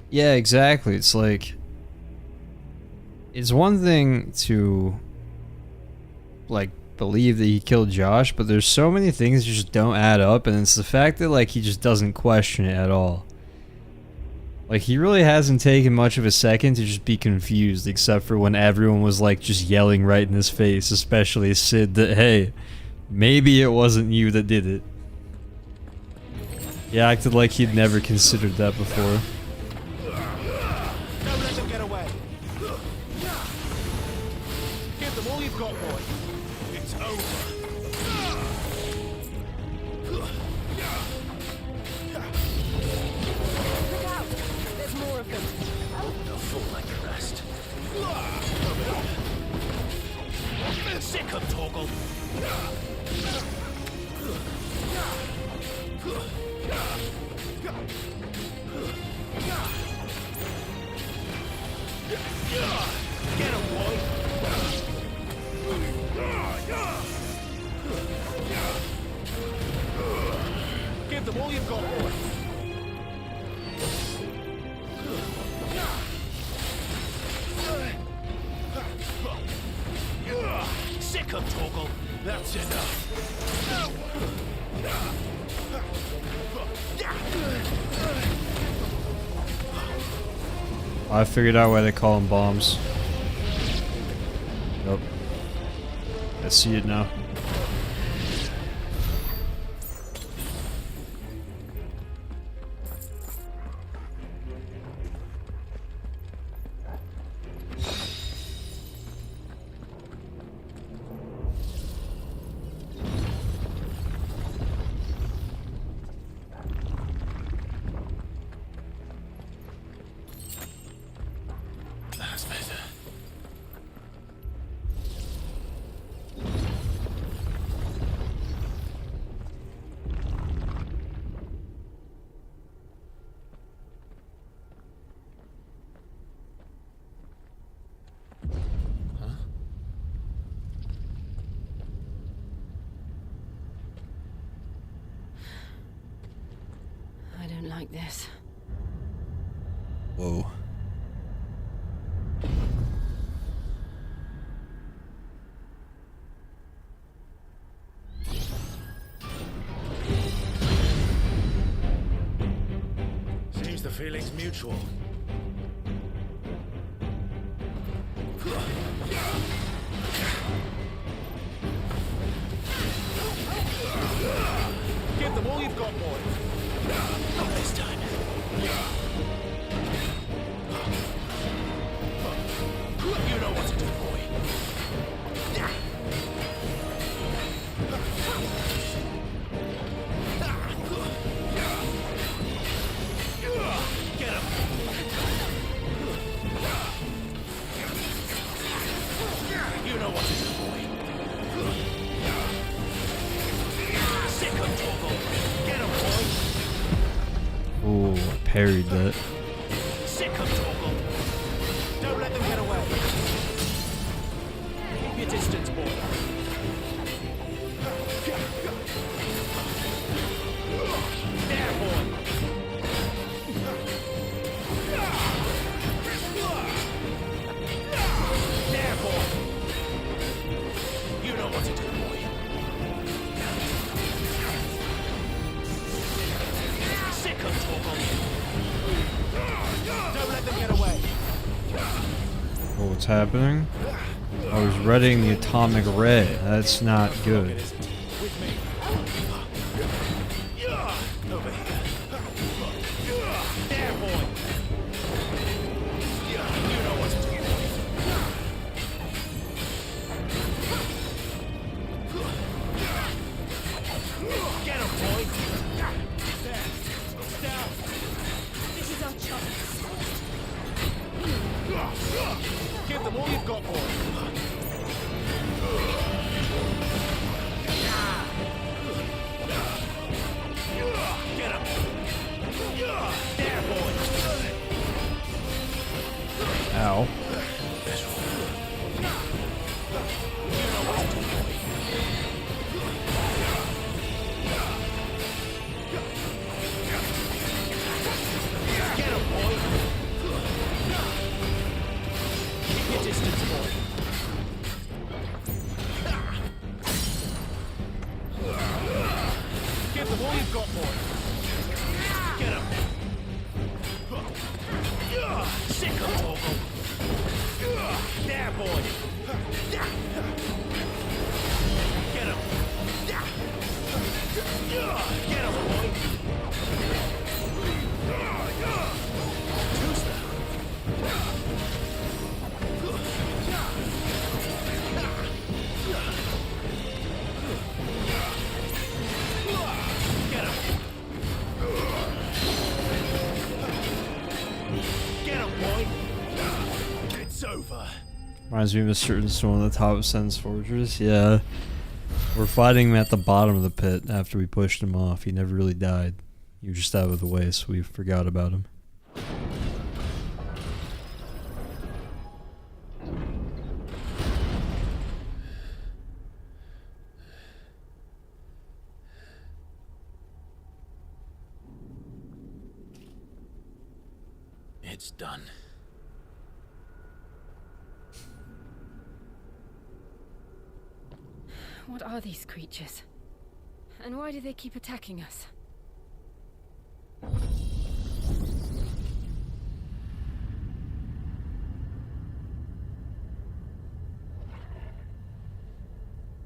Yeah, exactly. It's like, it's one thing to like believe that he killed Josh, but there's so many things that just don't add up, and it's the fact that like he just doesn't question it at all. Like, he really hasn't taken much of a second to just be confused, except for when everyone was like just yelling right in his face, especially Sid, that hey, maybe it wasn't you that did it. He acted like he'd never considered that before. Don't let them get away! Give them all you've got, boy! It's over! Look out! There's more of them. They'll fall like the rest. Sick of Torgal! Get him, boy! Give them all you've got, boy! Sick of Torgal! That's enough! I figured out why they call them bombs. Nope. I see it now. That's better. I don't like this. Whoa. Seems the feeling's mutual. Give them all you've got, boy. Not this time. You know what to do, boy. Get him. You know what to do, boy. Sick of Torgal. Get him, boy. Ooh, I parried that. Sick of Torgal. Don't let them get away. Keep your distance, boy. There, boy. There, boy. You know what to do, boy. Sick of Torgal. Don't let them get away. What's happening? I was reading the atomic ray. That's not good. Give them all you've got, boy. Get him. There, boy. Ow. Get him, boy. Keep your distance, boy. Give them all you've got, boy. Get him. Sick of Torgal. There, boy. Get him. Get him, boy. Who's that? Get him. Get him, boy. It's over. Reminds me of a certain stone on the top of Sen's Fortress. Yeah. We're fighting him at the bottom of the pit after we pushed him off. He never really died. He was just out of the way, so we forgot about him. It's done. What are these creatures? And why do they keep attacking us?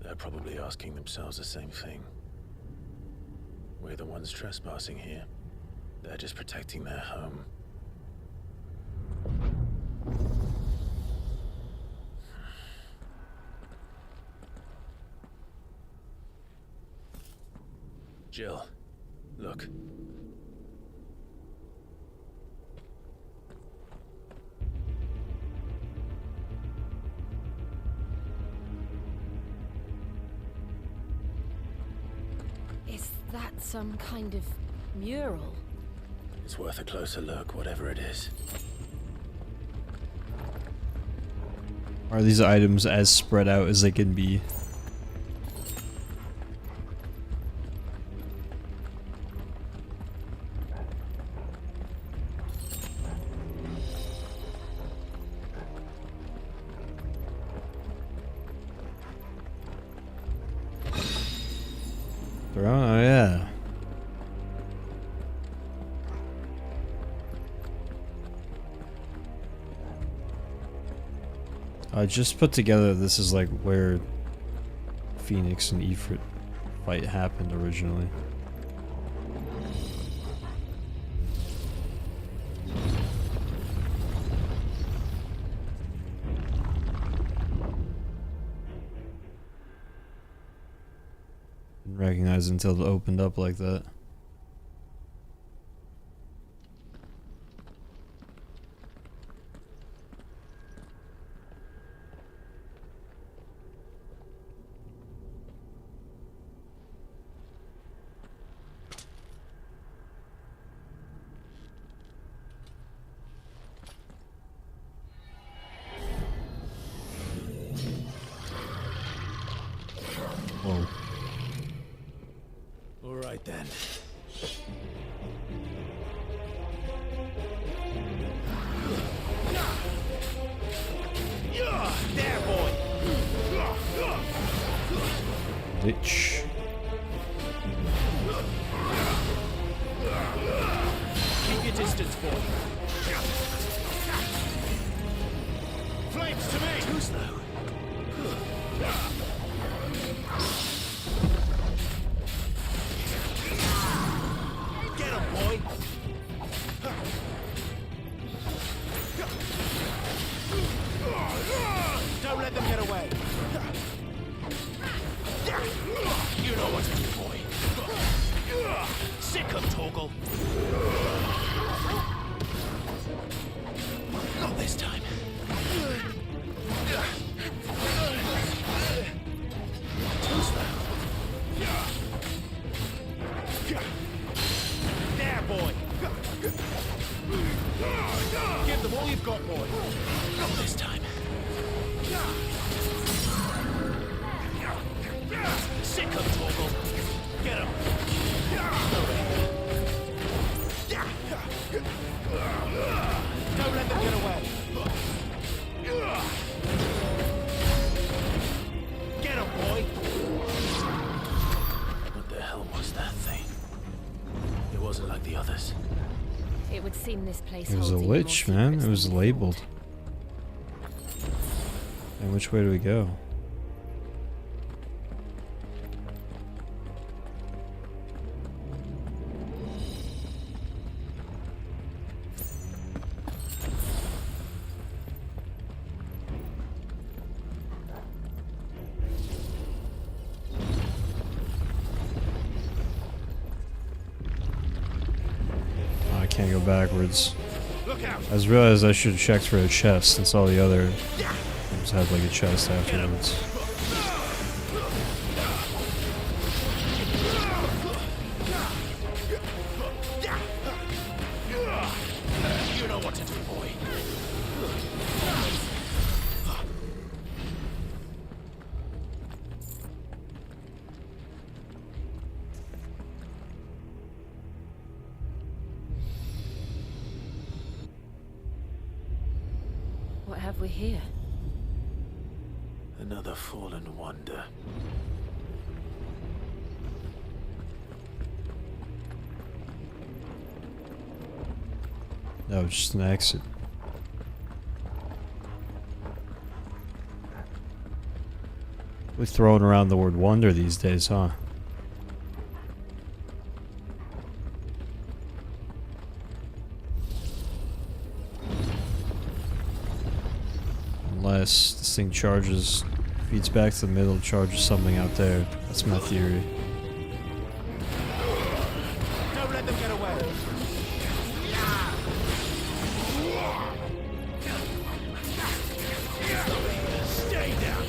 They're probably asking themselves the same thing. We're the ones trespassing here. They're just protecting their home. Jill, look. Is that some kind of mural? It's worth a closer look, whatever it is. Are these items as spread out as they can be? Oh yeah. I just put together this is like where Phoenix and Ifrit fight happened originally. Didn't recognize it until it opened up like that. Whoa. All right then. There, boy. Lich. Keep your distance, boy. Flames to would seem this place It was a holds even more lich, man. secrets It than was we labeled. thought. And which way do we go? Oh, I can't go backwards. I just realized I should have checked for a chest since all the other ones had like a chest afterwards. You know what to do, boy. What have we here? Another fallen wonder. That was just an exit. We're throwing around the word wonder these days, huh? Unless this thing charges, feeds back to the middle, charges something out there. That's my theory. Don't let them get away. Stay down.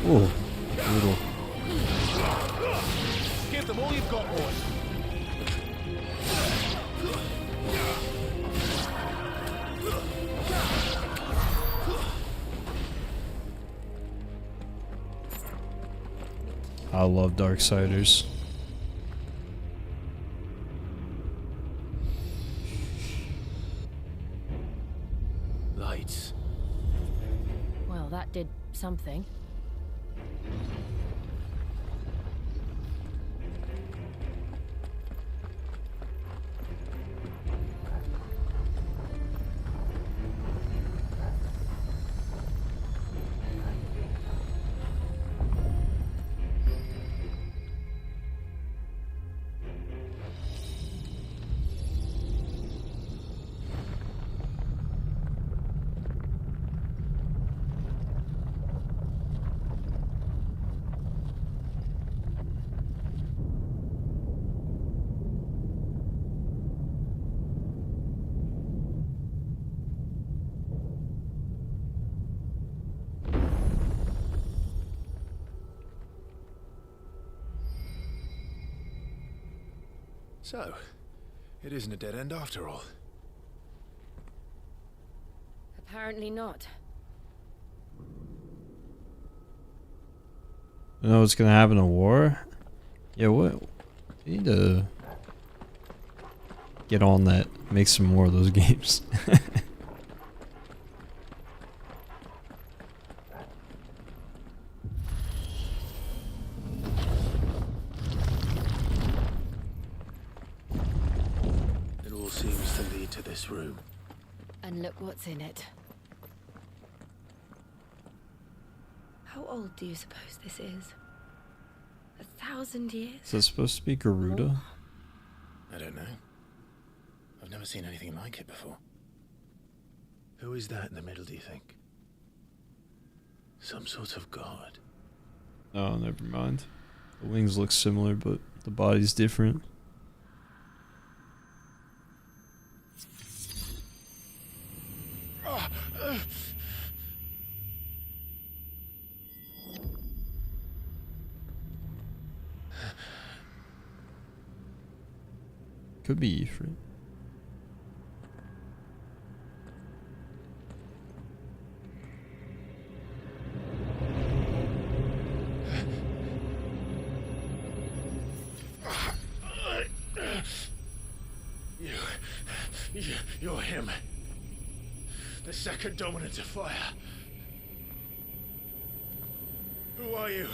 Ooh, brutal. Give them all you've got, boy. I love Darksiders. Lights. Well, that did something. So, it isn't a dead end after all. Apparently not. You know what's gonna happen in war? Yeah, what? You need to get on that. Make some more of those games. It all seems to lead to this room. And look what's in it. How old do you suppose this is? 1,000 years? Is that supposed to be Garuda? I don't know. I've never seen anything like it before. Who is that in the middle, do you think? Some sort of god. Oh, never mind. The wings look similar, but the body's different. Could be Ifrit. You're him. The second dominant of fire. Who are you?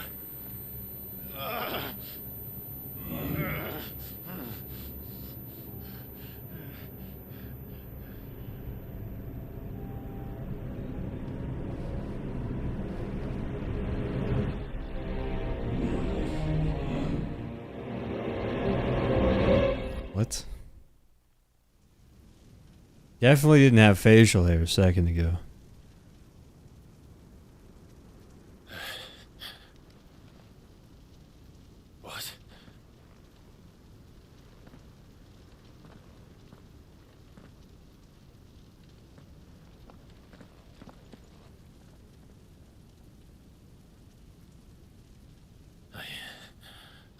Definitely didn't have facial hair a second ago. What?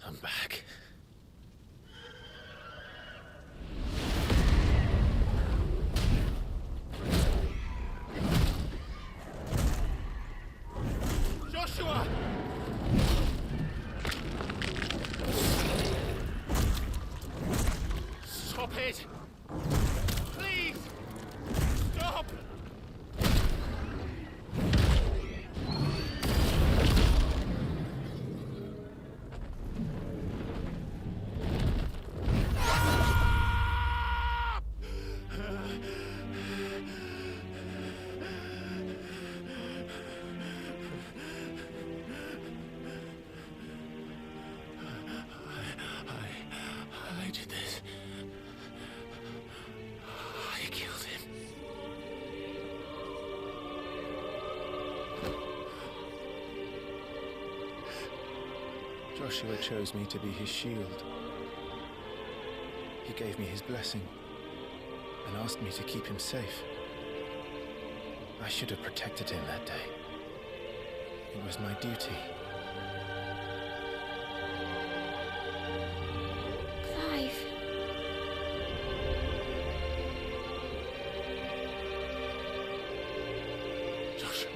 I'm back. Joshua! Stop it! Please! Stop! I did this. I killed him. Joshua chose me to be his shield. He gave me his blessing and asked me to keep him safe. I should have protected him that day. It was my duty. Clive. Joshua.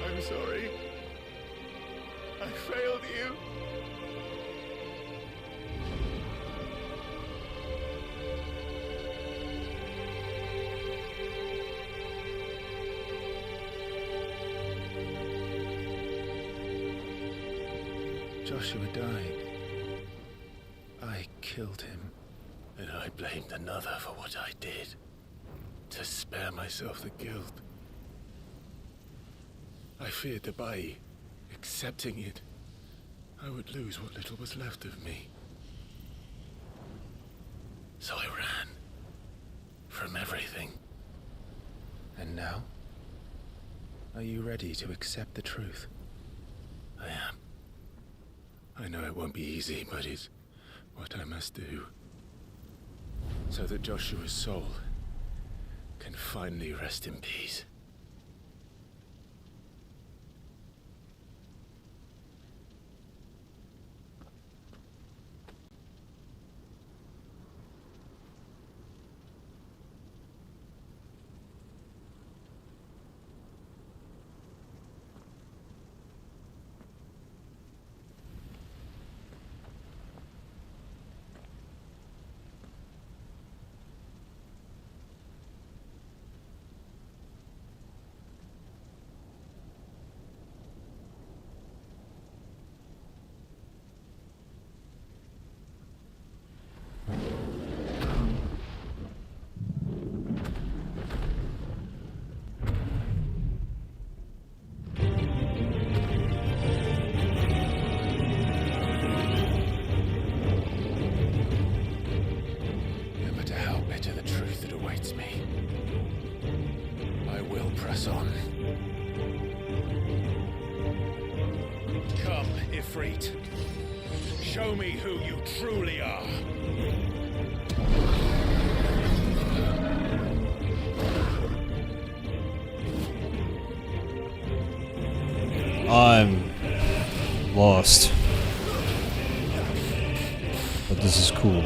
I'm sorry. I failed you. Joshua died. I killed him. And I blamed another for what I did. To spare myself the guilt. I feared that by accepting it, I would lose what little was left of me. So I ran. From everything. And now? Are you ready to accept the truth? I am. I know it won't be easy, but it's what I must do. So that Joshua's soul can finally rest in peace. Press on. Come, Ifrit. Show me who you truly are. I'm lost. But this is cool.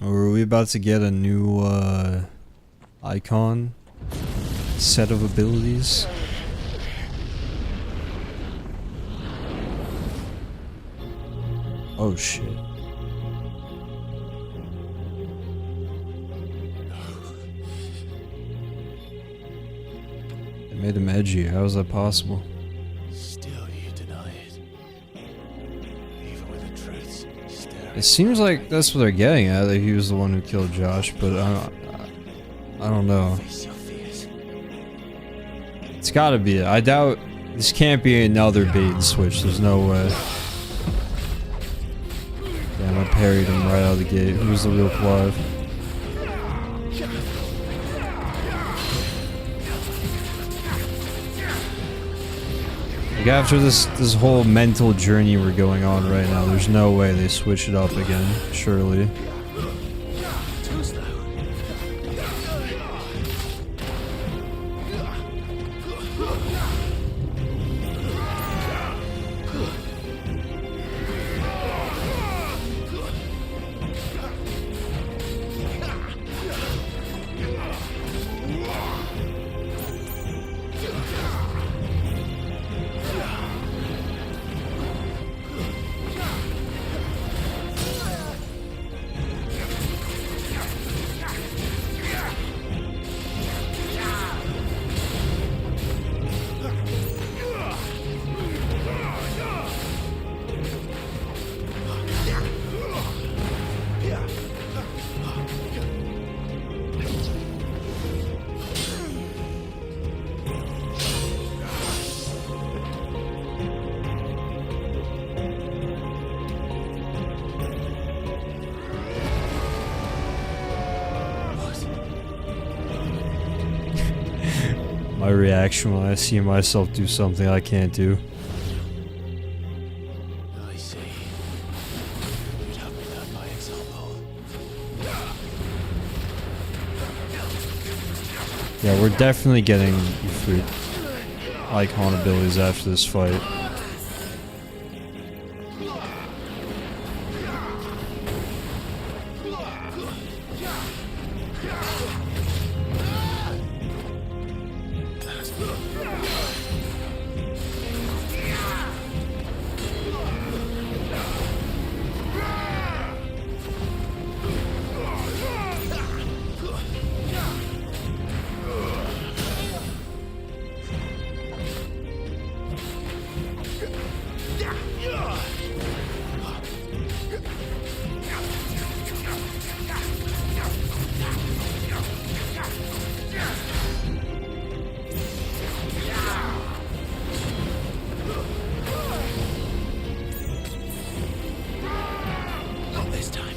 Or are we about to get a new icon set of abilities? Oh shit. It made him edgy. How is that possible? Still you deny it. Even with the truths staring. It seems like that's what they're getting at, that he was the one who killed Josh, but I don't know. Face your fears. It's gotta be it. I doubt this can't be another bait and switch. There's no way. Damn, I parried him right out of the gate. Who's the real Clive? Like after this whole mental journey we're going on right now, there's no way they switch it up again, surely. My reaction when I see myself do something I can't do. I see. You'd have me learn by example. Yeah, we're definitely getting Ifrit icon abilities after this fight. Not this time.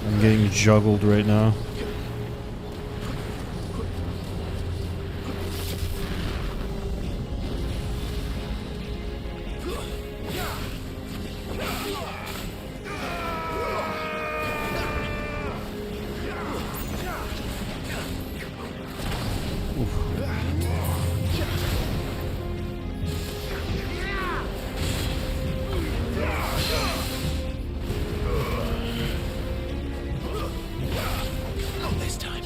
I'm getting juggled right now. Not this time.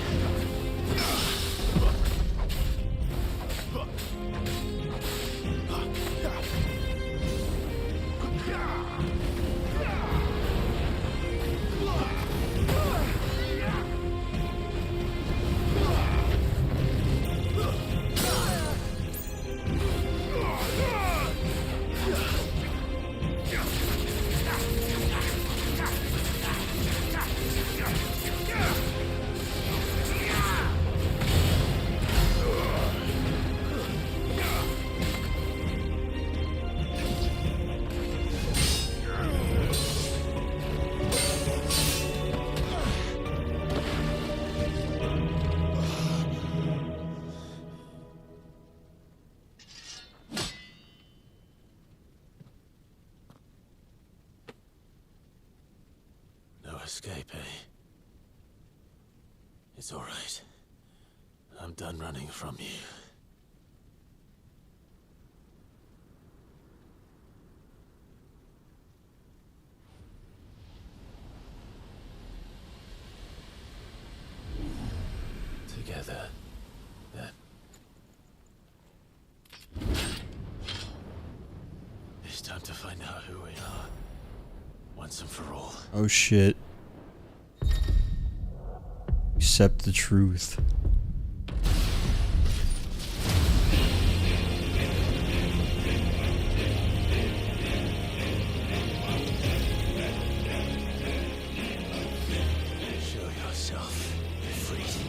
escape, eh? It's all right. I'm done running from you. Together, then. It's time to find out who we are, once and for all. Oh shit. Accept the truth. Show yourself, Freeze.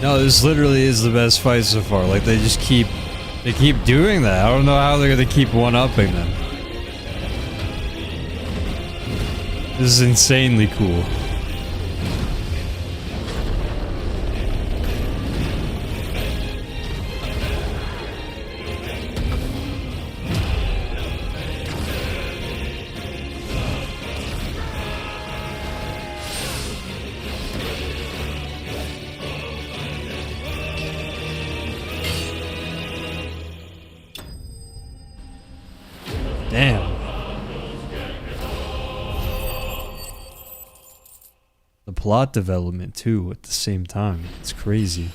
No, this literally is the best fight so far. Like they keep doing that. I don't know how they're gonna keep one-upping them. This is insanely cool. Damn. The plot development too at the same time. It's crazy.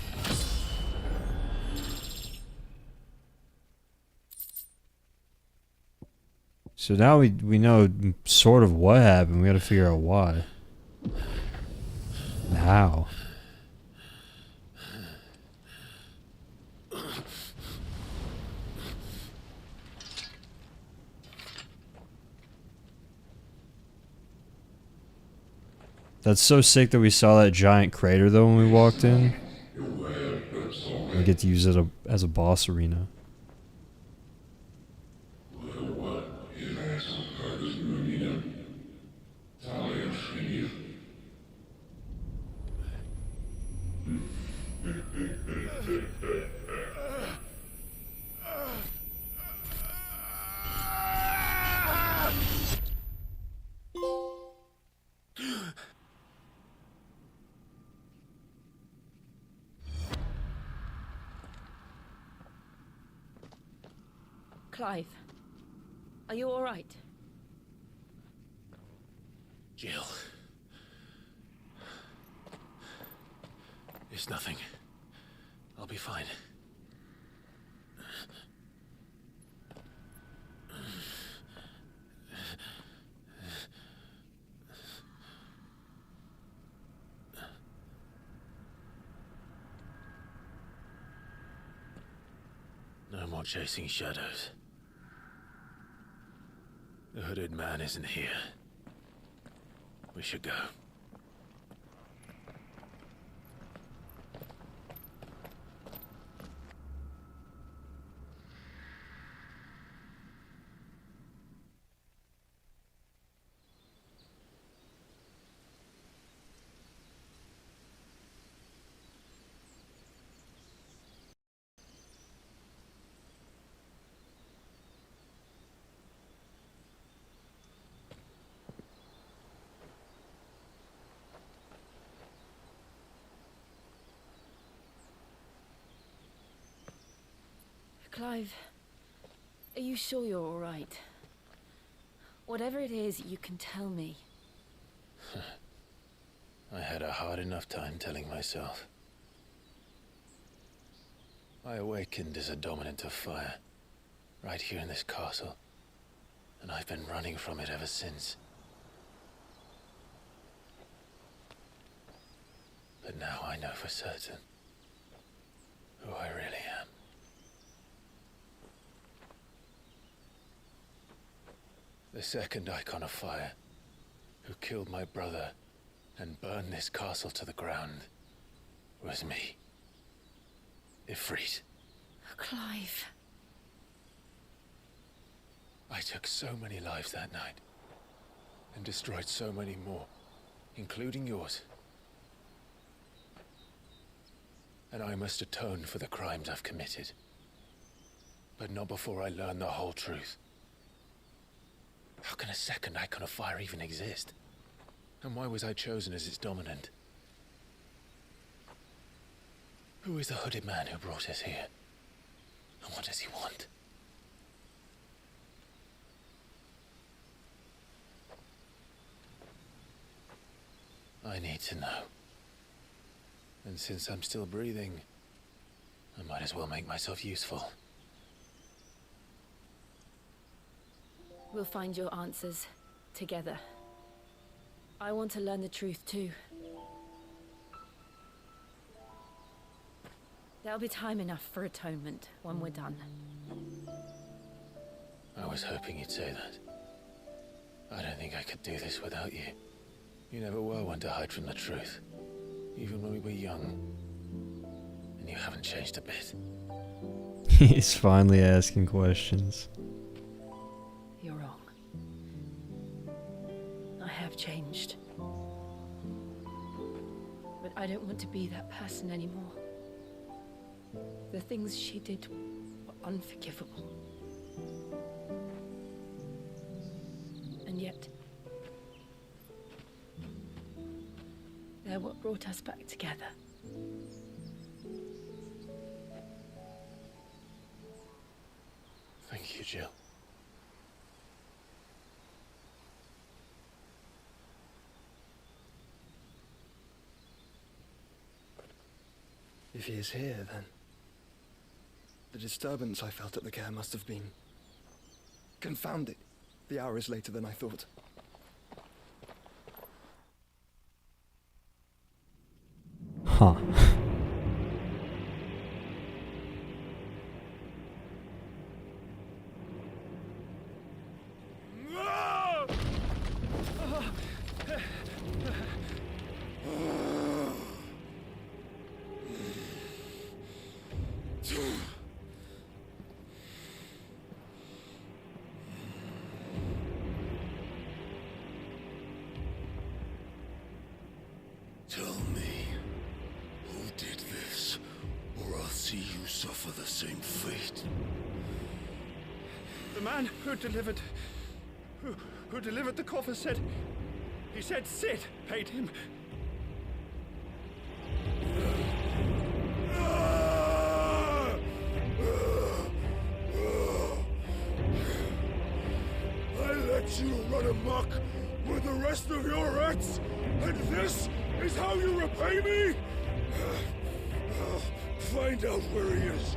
So now we know sort of what happened. We gotta figure out why. And how. That's so sick that we saw that giant crater though when we walked in. We get to use it as a boss arena. Clive, are you all right? Jill. It's nothing. I'll be fine. No more chasing shadows. The hooded man isn't here. We should go. Clive, are you sure you're all right? Whatever it is, you can tell me. I had a hard enough time telling myself. I awakened as a dominant of fire, right here in this castle, and I've been running from it ever since. But now I know for certain who I really am. The second icon of fire, who killed my brother and burned this castle to the ground, was me. Ifrit. Clive. I took so many lives that night, and destroyed so many more, including yours. And I must atone for the crimes I've committed. But not before I learn the whole truth. How can a second icon of fire even exist? And why was I chosen as its dominant? Who is the hooded man who brought us here? And what does he want? I need to know. And since I'm still breathing, I might as well make myself useful. We'll find your answers together. I want to learn the truth too. There'll be time enough for atonement when we're done. I was hoping you'd say that. I don't think I could do this without you. You never were one to hide from the truth, even when we were young. And you haven't changed a bit. He's finally asking questions. You're wrong. I have changed. But I don't want to be that person anymore. The things she did were unforgivable. And yet, they're what brought us back together. Thank you, Jill. If he is here, then the disturbance I felt at the care must have been confounded. The hour is later than I thought. Huh. Tell me, who did this, or I'll see you suffer the same fate. The man who delivered the coffer said, he said Sid paid him. I let you run amok with the rest of your rats? And this is how you repay me? I'll find out where he is.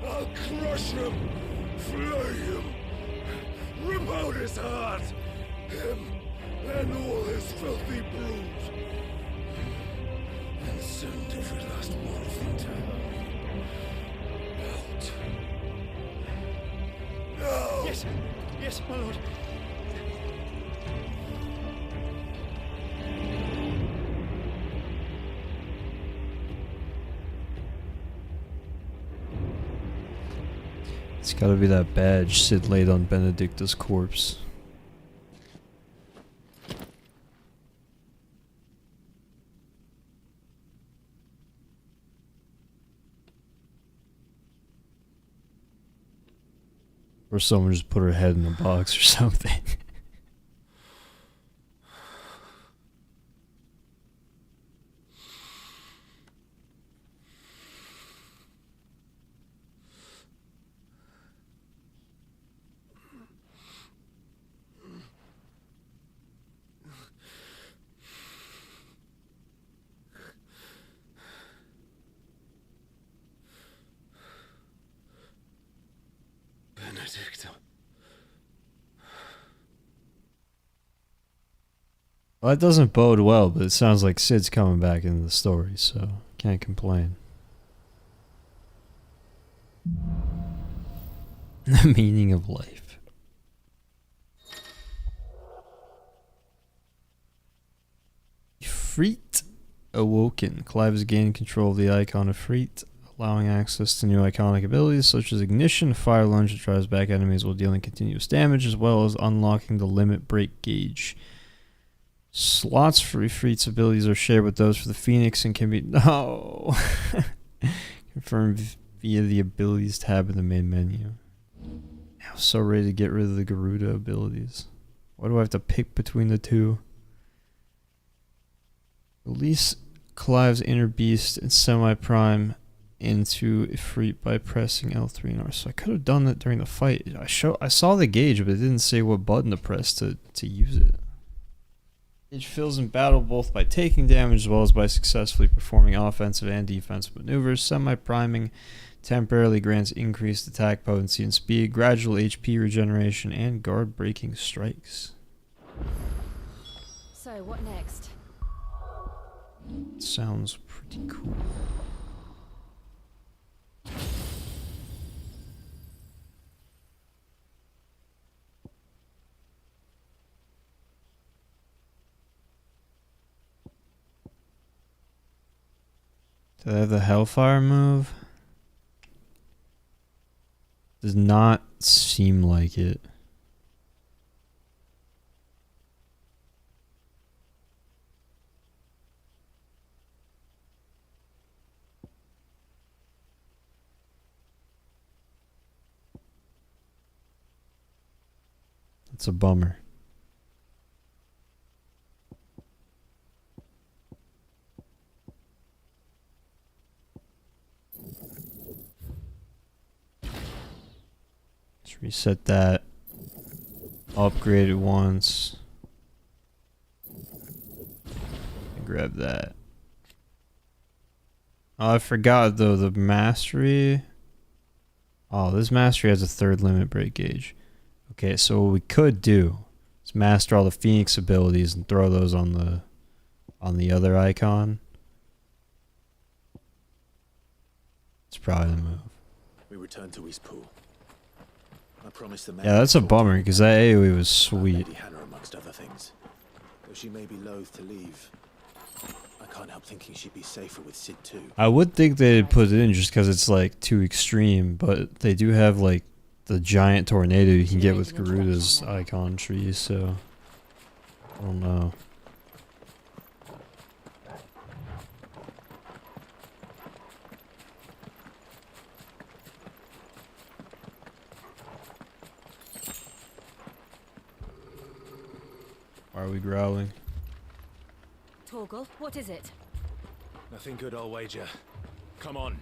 I'll crush him, flay him, rip out his heart, him and all his filthy brood. And send every last one of them to hell. Out. No! Yes, yes, my lord. It's gotta be that badge Sid laid on Benedicta's corpse. Or someone just put her head in a box or something. Benedicta. Well, that doesn't bode well, but it sounds like Sid's coming back into the story, so can't complain. The meaning of life. Ifrit awoken. Clive has gained control of the icon of Ifrit, allowing access to new iconic abilities such as Ignition, Fire Lunge that drives back enemies while dealing continuous damage, as well as unlocking the Limit Break gauge. Slots for Ifrit's abilities are shared with those for the Phoenix and can be confirmed via the Abilities tab in the main menu. I'm so ready to get rid of the Garuda abilities. Why do I have to pick between the two? Release Clive's Inner Beast and Semi-Prime into Ifrit by pressing L3 and R. So I could have done that during the fight. I saw the gauge, but it didn't say what button to press to use it. It fills in battle both by taking damage as well as by successfully performing offensive and defensive maneuvers. Semi-priming temporarily grants increased attack potency and speed, gradual HP regeneration, and guard-breaking strikes. So, what next? Sounds pretty cool. Do they have the Hellfire move? Does not seem like it. It's a bummer. Let's reset that. Upgrade it once. And grab that. Oh, I forgot though, the mastery. Oh, this mastery has a third limit break gauge. Okay, so what we could do is master all the Phoenix abilities and throw those on the other icon. It's probably the move. We return to Eastpool. I promised the Yeah, that's a bummer because that AoE was sweet. Lady Hannah amongst other things. Though she may be loath to leave, I can't help thinking she'd be safer with Sid too. I would think they'd put it in just because it's like too extreme, but they do have like the giant tornado you can get with Garuda's icon trees, so I don't know. Why are we growling? Torgal, what is it? Nothing good, I'll wager. Come on.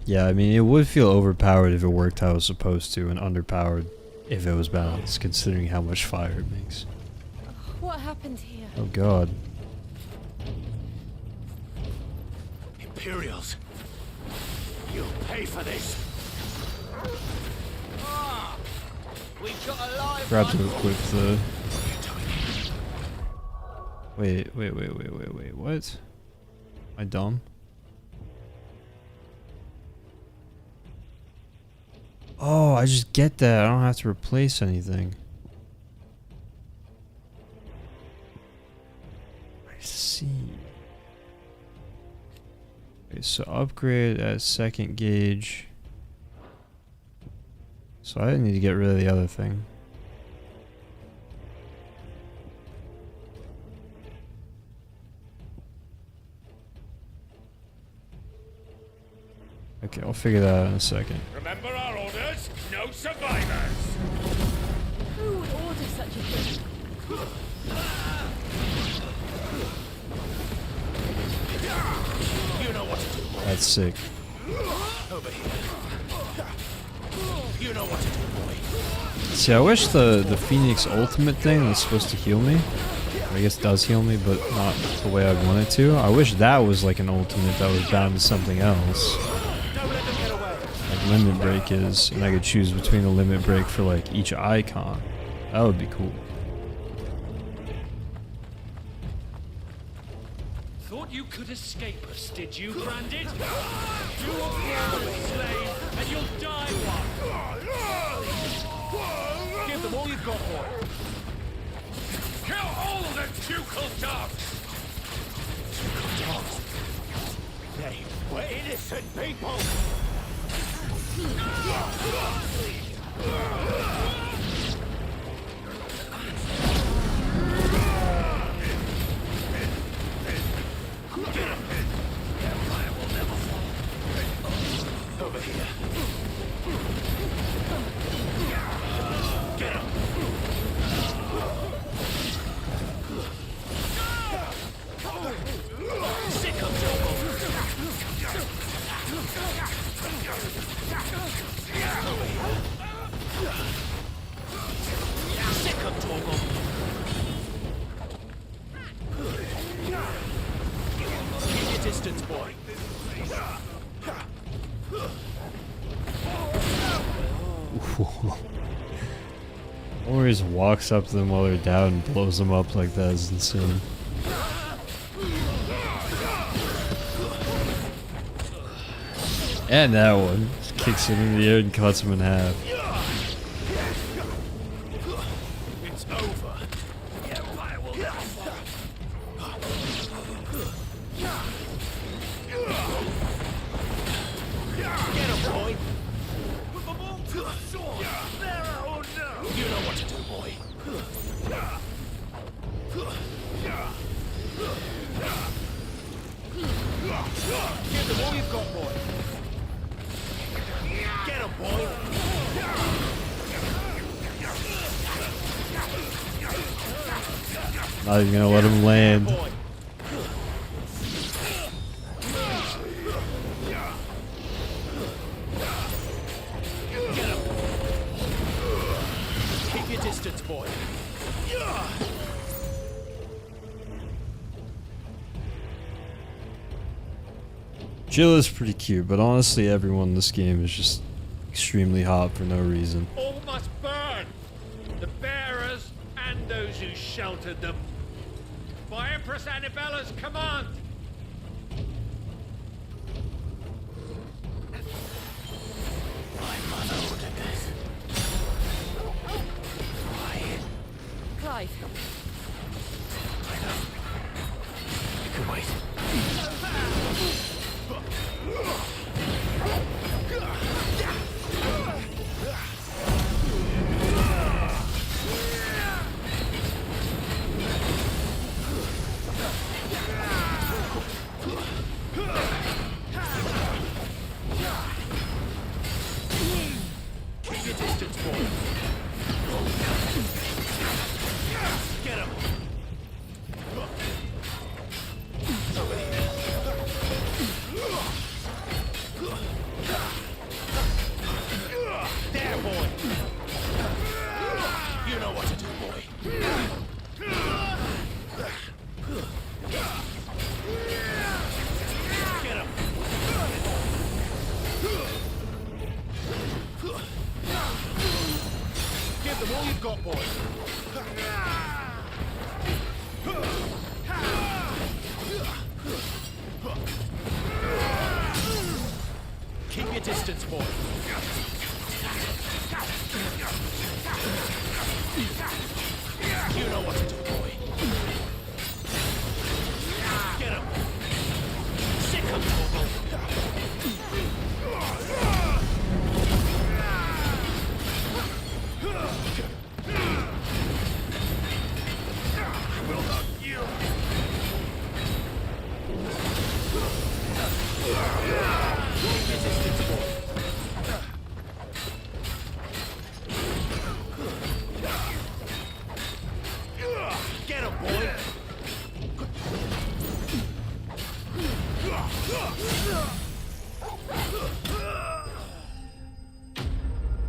Yeah, I mean, it would feel overpowered if it worked how it was supposed to, and underpowered if it was balanced, considering how much fire it makes. What happened here? Oh god. Imperials, you'll pay for this. We've got a live Forgot to one. equip the... Wait, what? Am I dumb? Oh, I just get that. I don't have to replace anything. I see. Okay, so upgrade at second gauge. So I didn't need to get rid of the other thing. Okay, I'll figure that out in a second. Remember our orders? No survivors! Who would order such a thing? You know what to do. That's sick. Over here. You know what to do, boy. See, I wish the Phoenix ultimate thing was supposed to heal me. I guess it does heal me, but not the way I'd want it to. I wish that was like an ultimate that was bound to something else. Like limit break is, and I could choose between a limit break for like each icon. That would be cool. Thought you could escape us, did you, Branded? You are born a slave, and you'll die one. Give them all you've got, boy. Kill all of them ducal dogs! Dogs? They were innocent people! Over here. Get him! Sick of Sick of Torgal. Keep your distance, boy. Or he just walks up to them while they're down and blows them up like that is insane. And that one just kicks him in the air and cuts him in half. It's over. The Empire will never fall. Get him, boy. Put them all to the sword. There or no. You know what to do, boy. Give them all you've got, boy. Get him, boy. Not even gonna let him land. Keep your distance, boy. Jill is pretty cute, but honestly everyone in this game is just extremely hot for no reason. All must burn! The bearers and those who sheltered them. By Empress Annabella's command! My mother ordered this. Why? Clive. I know. You can wait. Keep your distance, boy. Get him. Give them all you've got, boys. Keep your distance, boy. You know what to do, boy. Get him. Sick him, Well done, you. Keep your distance, boy. Get him, boy!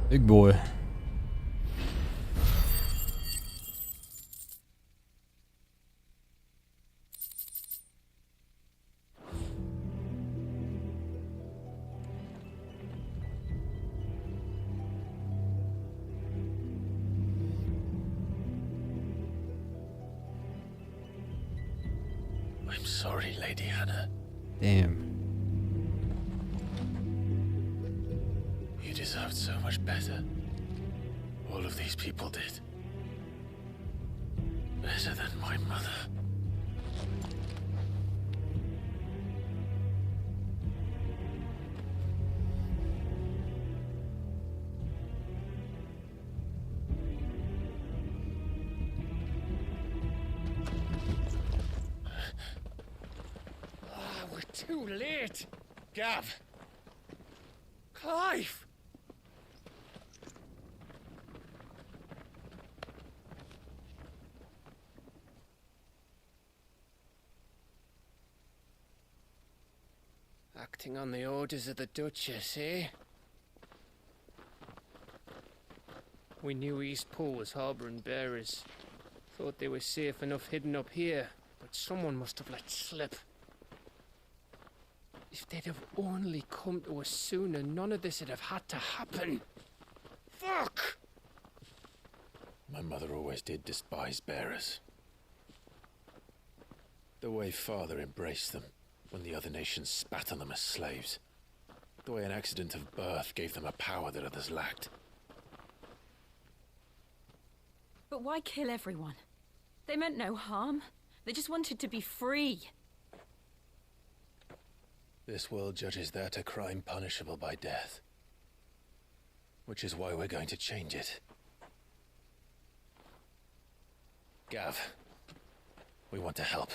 Big boy. I'm sorry, Lady Hannah. Damn. You deserved so much better. All of these people did. Better than my mother. We're too late. Gav. Clive. Acting on the orders of the Duchess, eh? We knew East Pool was harbouring bearers. Thought they were safe enough hidden up here, but someone must have let slip. If they'd have only come to us sooner, none of this would have had to happen. Fuck! My mother always did despise bearers. The way Father embraced them when the other nations spat on them as slaves. The way an accident of birth gave them a power that others lacked. But why kill everyone? They meant no harm. They just wanted to be free. This world judges that a crime punishable by death. Which is why we're going to change it. Gav, we want to help.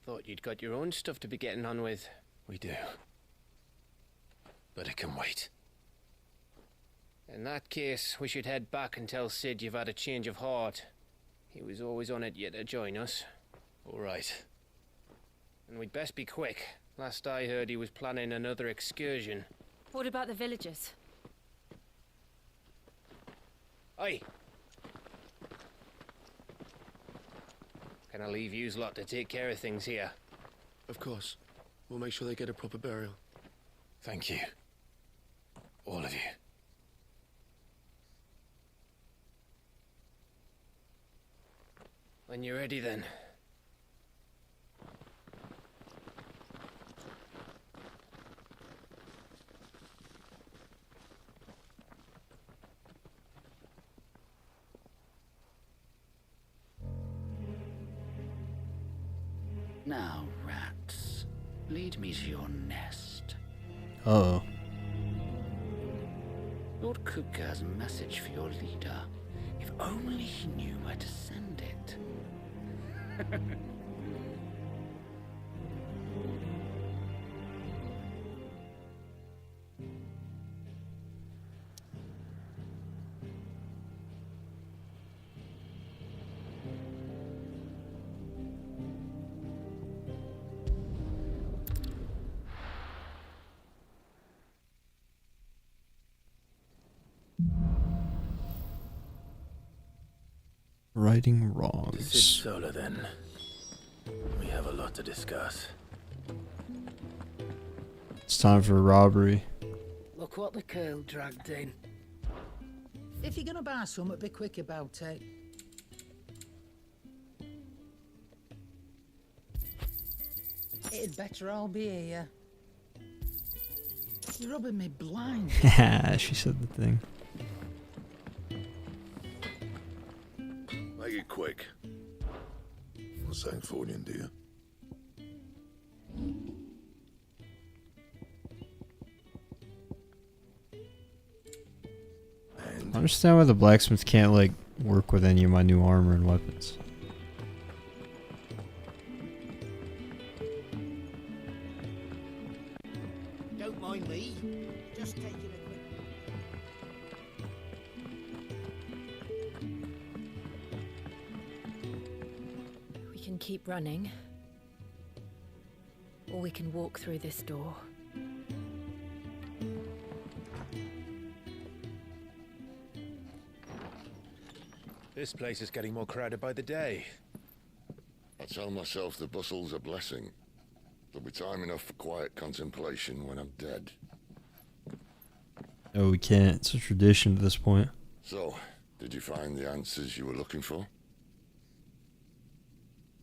Thought you'd got your own stuff to be getting on with. We do. But it can wait. In that case, we should head back and tell Sid you've had a change of heart. He was always on it yet to join us. All right. And we'd best be quick. Last I heard, he was planning another excursion. What about the villagers? Aye. Can I leave yous lot to take care of things here? Of course. We'll make sure they get a proper burial. Thank you. All of you. When you're ready, then. Now, rats, lead me to your nest. Uh-oh. Lord Cook has a message for your leader. If only he knew where to send it. Righting To wrongs. Sid Solar, then. We have a lot to discuss. It's time for a robbery. Look what the girl dragged in. If you're gonna buy some, be quick about it. It'd better all be here. You're rubbing me blind. She said the thing. Make it quick. Well, Sancfordian, do you? I understand why the blacksmith can't, like, work with any of my new armor and weapons. Don't mind me. Just taking a quick... We can keep running. Or we can walk through this door. This place is getting more crowded by the day. I tell myself the bustle's a blessing. There'll be time enough for quiet contemplation when I'm dead. No, we can't. It's a tradition at this point. So, did you find the answers you were looking for?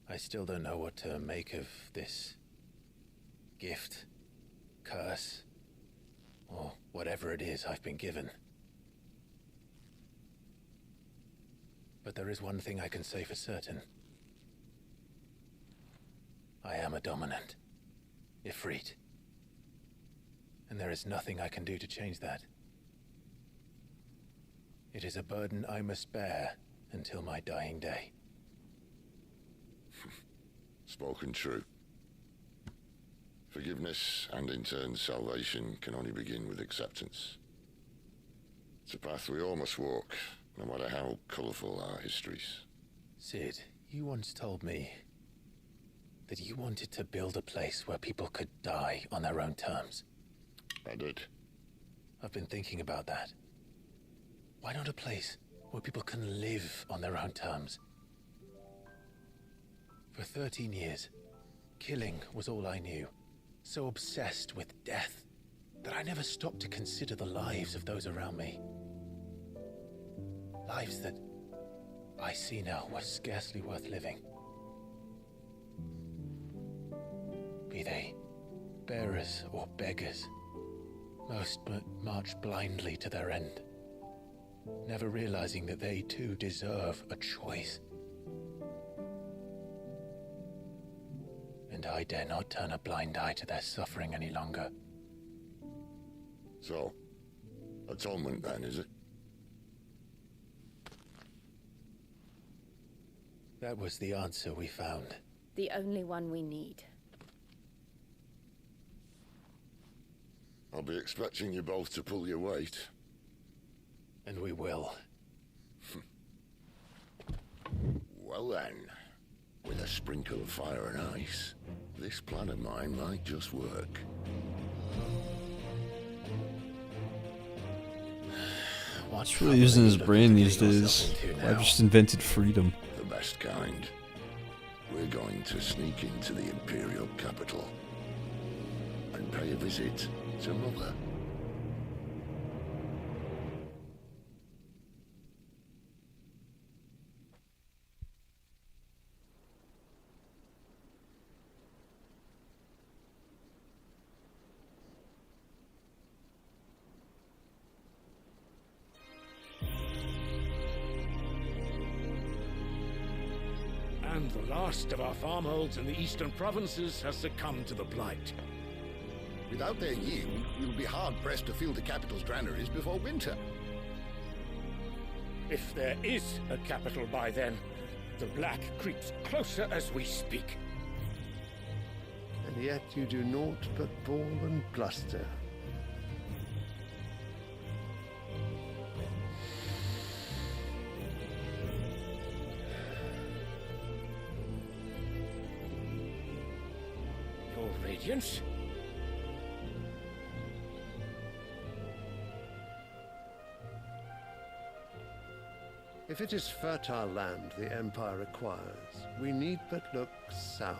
I still don't know what to make of this gift, curse, or whatever it is I've been given. But there is one thing I can say for certain. I am a dominant, Ifrit. And there is nothing I can do to change that. It is a burden I must bear until my dying day. Spoken true. Forgiveness and in turn salvation can only begin with acceptance. It's a path we all must walk, no matter how colourful our histories. Sid, you once told me that you wanted to build a place where people could die on their own terms. I did. I've been thinking about that. Why not a place where people can live on their own terms? For 13 years, killing was all I knew. So obsessed with death that I never stopped to consider the lives of those around me. Lives that I see now were scarcely worth living. Be they bearers or beggars, most march blindly to their end, never realizing that they too deserve a choice. And I dare not turn a blind eye to their suffering any longer. So, atonement then, is it? That was the answer we found. The only one we need. I'll be expecting you both to pull your weight. And we will. Well then, with a sprinkle of fire and ice, this plan of mine might just work. What's really using his brain these days? I've just invented freedom. The best kind. We're going to sneak into the Imperial capital and pay a visit to Mother. And the last of our farmholds in the eastern provinces has succumbed to the blight. Without their yield, we'll be hard-pressed to fill the capital's granaries before winter. If there is a capital by then, the black creeps closer as we speak. And yet you do naught but bawl and bluster. Your Radiance? If it is fertile land the Empire requires, we need but look south.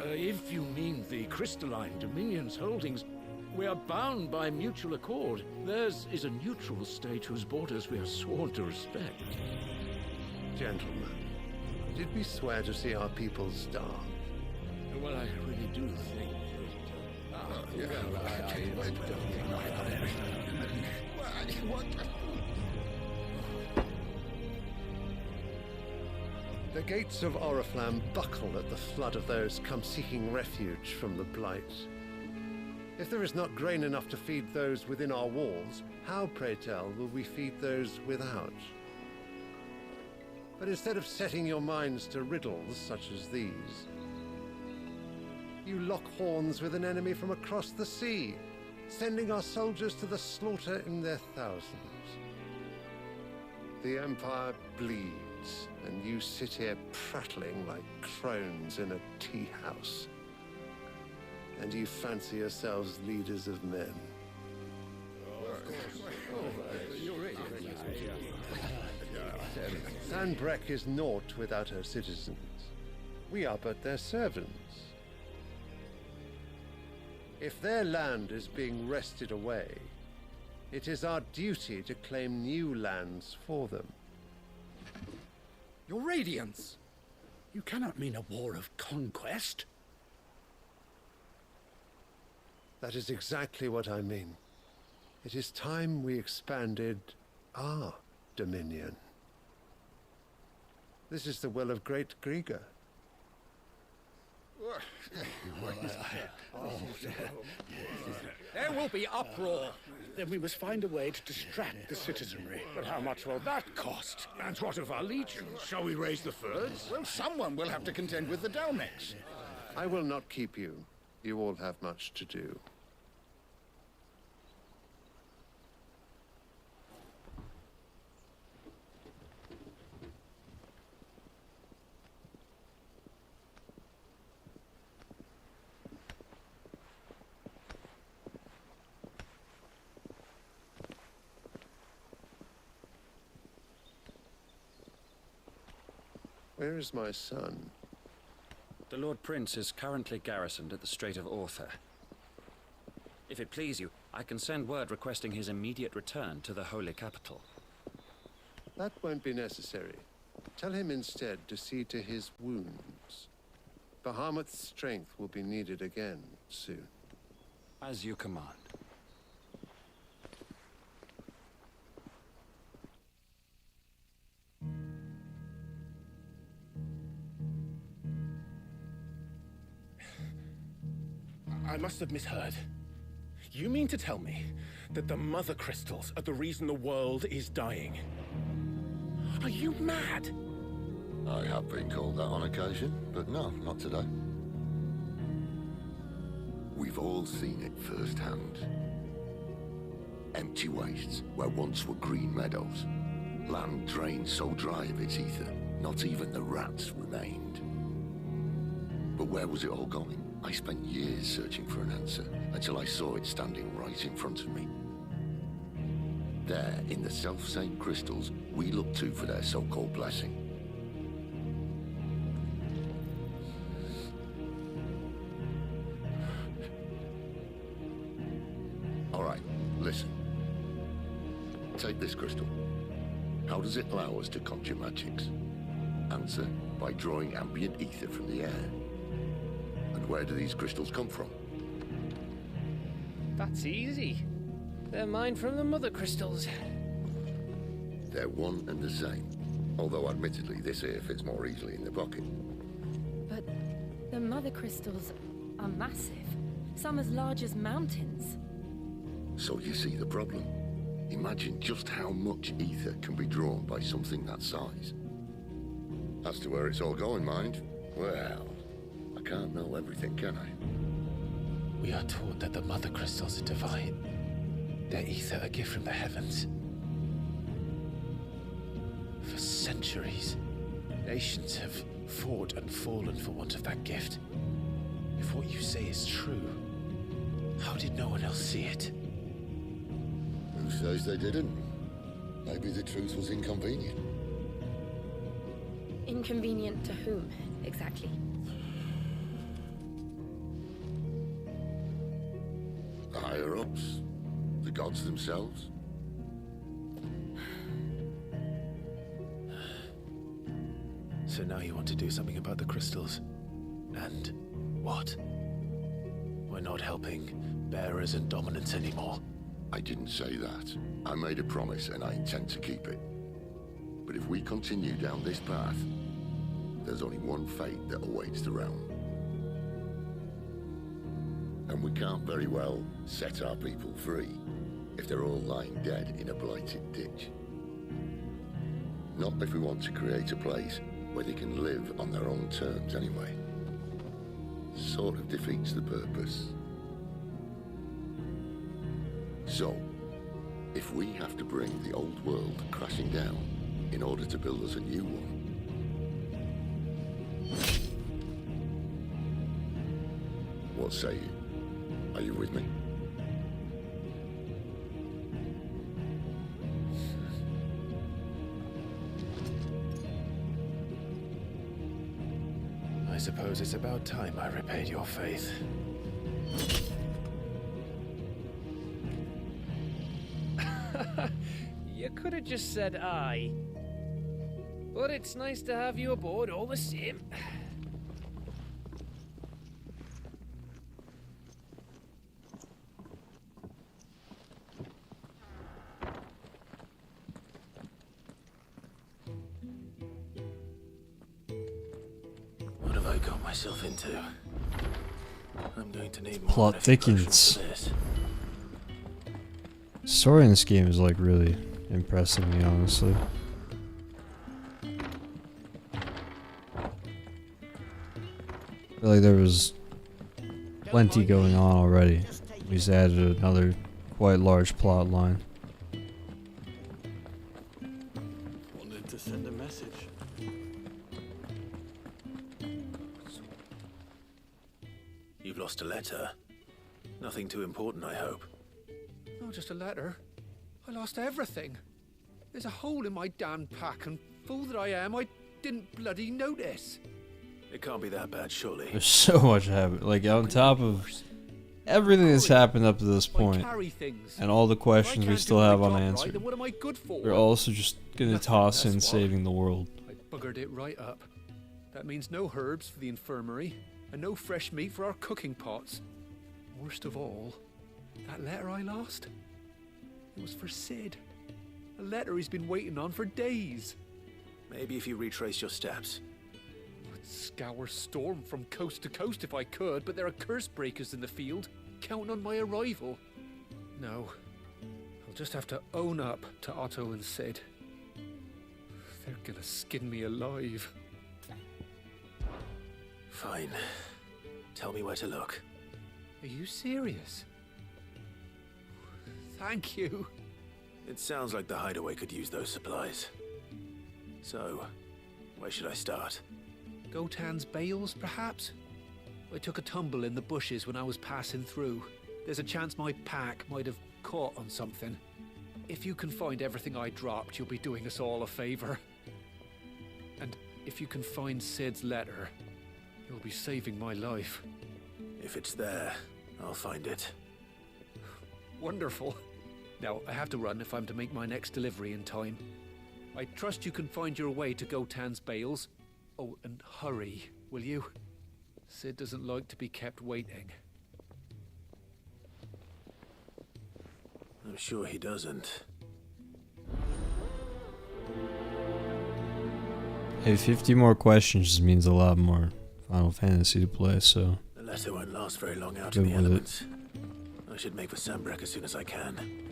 If you mean the crystalline Dominion's holdings, We are bound by mutual accord. Theirs is a neutral state whose borders we are sworn to respect. Gentlemen, did we swear to see our people starve? Well, I really do think The gates of Oriflamme buckle at the flood of those come seeking refuge from the Blight. If there is not grain enough to feed those within our walls, how, pray tell, will we feed those without? But instead of setting your minds to riddles such as these, you lock horns with an enemy from across the sea, sending our soldiers to the slaughter in their thousands. The Empire bleeds, and you sit here prattling like crones in a tea house. And you fancy yourselves leaders of men. Sandbreck is naught without her citizens. We are but their servants. If their land is being wrested away, it is our duty to claim new lands for them. Your Radiance! You cannot mean a war of conquest. That is exactly what I mean. It is time we expanded our dominion. This is the will of great Grieger. There will be uproar. Then we must find a way to distract the citizenry. But how much will that cost? And what of our legions? Shall we raise the furs? Well, someone will have to contend with the Dalnex. I will not keep you. You all have much to do. Where is my son? The Lord Prince is currently garrisoned at the Strait of Orther. If it please you, I can send word requesting his immediate return to the Holy Capital. That won't be necessary. Tell him instead to see to his wounds. Bahamut's strength will be needed again soon. As you command. I must have misheard. You mean to tell me that the Mother Crystals are the reason the world is dying? Are you mad? I have been called that on occasion, but no, not today. We've all seen it firsthand. Empty wastes where once were green meadows. Land drained so dry of its ether, not even the rats remained. But where was it all going? I spent years searching for an answer, until I saw it standing right in front of me. There, in the self-same crystals, we look to for their so-called blessing. All right, listen. Take this crystal. How does it allow us to conjure magics? Answer, by drawing ambient ether from the air. Where do these crystals come from? That's easy. They're mine from the Mother Crystals. They're one and the same. Although admittedly this here fits more easily in the pocket. But the Mother Crystals are massive. Some as large as mountains. So you see the problem. Imagine just how much ether can be drawn by something that size. As to where it's all going, mind, well, I can't know everything, can I? We are taught that the Mother Crystals are divine. Their ether a gift from the heavens. For centuries, nations have fought and fallen for want of that gift. If what you say is true, how did no one else see it? Who says they didn't? Maybe the truth was inconvenient. Inconvenient to whom, exactly? The higher higher-ups? The gods themselves? So now you want to do something about the crystals. And what? We're not helping bearers and dominants anymore. I didn't say that. I made a promise and I intend to keep it. But if we continue down this path, there's only one fate that awaits the realm. And we can't very well set our people free if they're all lying dead in a blighted ditch. Not if we want to create a place where they can live on their own terms anyway. Sort of defeats the purpose. So, if we have to bring the old world crashing down in order to build us a new one, what say you? Are you with me? I suppose it's about time I repaid your faith. You could have just said aye. But it's nice to have you aboard all the same. What have I got myself into? I'm going to need more Plot life potions thickens. for this. Story in this game is like really impressing me, honestly. I feel like there was plenty going on already. We just added another quite large plot line. Wanted to send a message. You've lost a letter. Nothing too important, I hope. Not just a letter. I lost everything. There's a hole in my damn pack, and fool that I am, I didn't bloody notice. It can't be that bad, surely. There's so much happening. Like, on top of everything that's happened up to this point, and all the questions we still have unanswered, Then what am I good for? we're also just gonna toss in saving the world. I buggered it right up. That means no herbs for the infirmary, and no fresh meat for our cooking pots. Worst of all, that letter I lost, it was for Sid. A letter he's been waiting on for days. Maybe if you retrace your steps. I'd scour Storm from coast to coast if I could, but there are curse breakers in the field, counting on my arrival. No, I'll just have to own up to Otto and Sid. They're gonna skin me alive. Fine. Tell me where to look. Are you serious? Thank you. It sounds like the hideaway could use those supplies. So, where should I start? Gotan's bales, perhaps? I took a tumble in the bushes when I was passing through. There's a chance my pack might have caught on something. If you can find everything I dropped, you'll be doing us all a favor. And if you can find Sid's letter, you'll be saving my life. If it's there, I'll find it. Wonderful. Now, I have to run if I'm to make my next delivery in time. I trust you can find your way to Gotan's bales. Oh, and hurry, will you? Sid doesn't like to be kept waiting. I'm sure he doesn't. Hey, 50 more questions just means a lot more Final Fantasy to play, so... The letter won't last very long out Good in the with it. elements. I should make for Sambrek as soon as I can.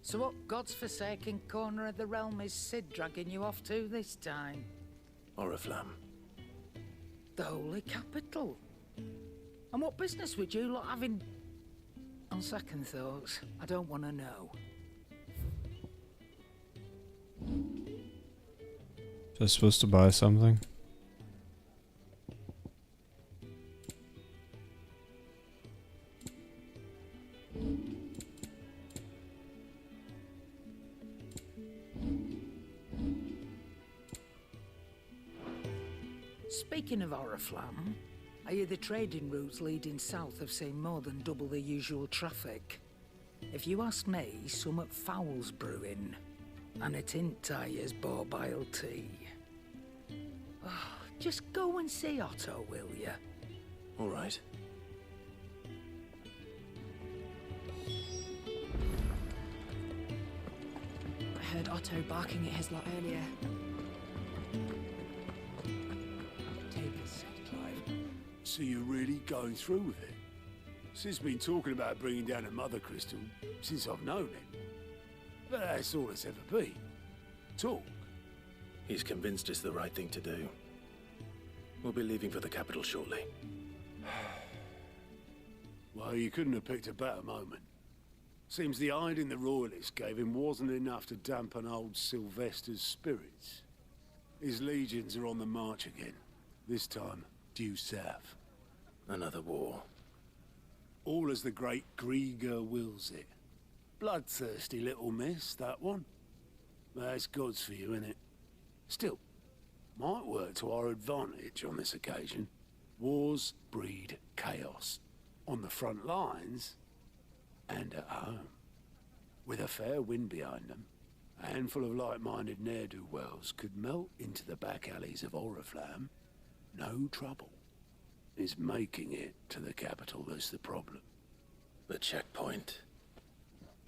So what God's forsaken corner of the realm is Sid dragging you off to this time? Oriflamme. The Holy Capital. And what business would you lot have in... On second thoughts, I don't want to know. Just supposed to buy something? Speaking of Oriflamme, I hear the trading routes leading south have seen more than double the usual traffic. If you ask me, somewhat foul's brewing. And it ain't Tyre's borbile tea. Oh, just go and see Otto, will ya? All right. I heard Otto barking at his lot earlier. Take a seat, Clive. So you're really going through with it? Sid's been talking about bringing down a mother crystal since I've known him. But that's all it's ever been. Talk. He's convinced it's the right thing to do. We'll be leaving for the capital shortly. Well, you couldn't have picked a better moment. Seems the hiding the royalists gave him wasn't enough to dampen old Sylvester's spirits. His legions are on the march again, this time due south. Another war. All as the great Grieger wills it. Bloodthirsty little miss, that one. That's God's for you, innit? Still, might work to our advantage on this occasion. Wars breed chaos. On the front lines, and at home. With a fair wind behind them, a handful of like-minded ne'er-do-wells could melt into the back alleys of Oriflamme. No trouble. It's making it to the capital that's the problem. The checkpoint.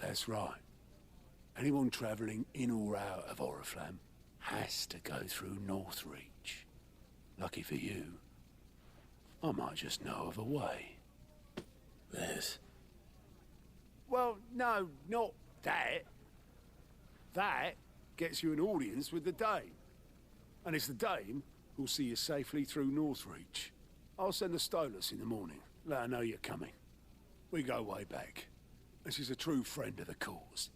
That's right. Anyone travelling in or out of Oriflamme has to go through Northreach. Lucky for you, I might just know of a way. This? Well, no, not that. That gets you an audience with the Dame. And it's the Dame who'll see you safely through Northreach. I'll send the Stolas in the morning. Let her know you're coming. We go way back. And she's a true friend of the cause.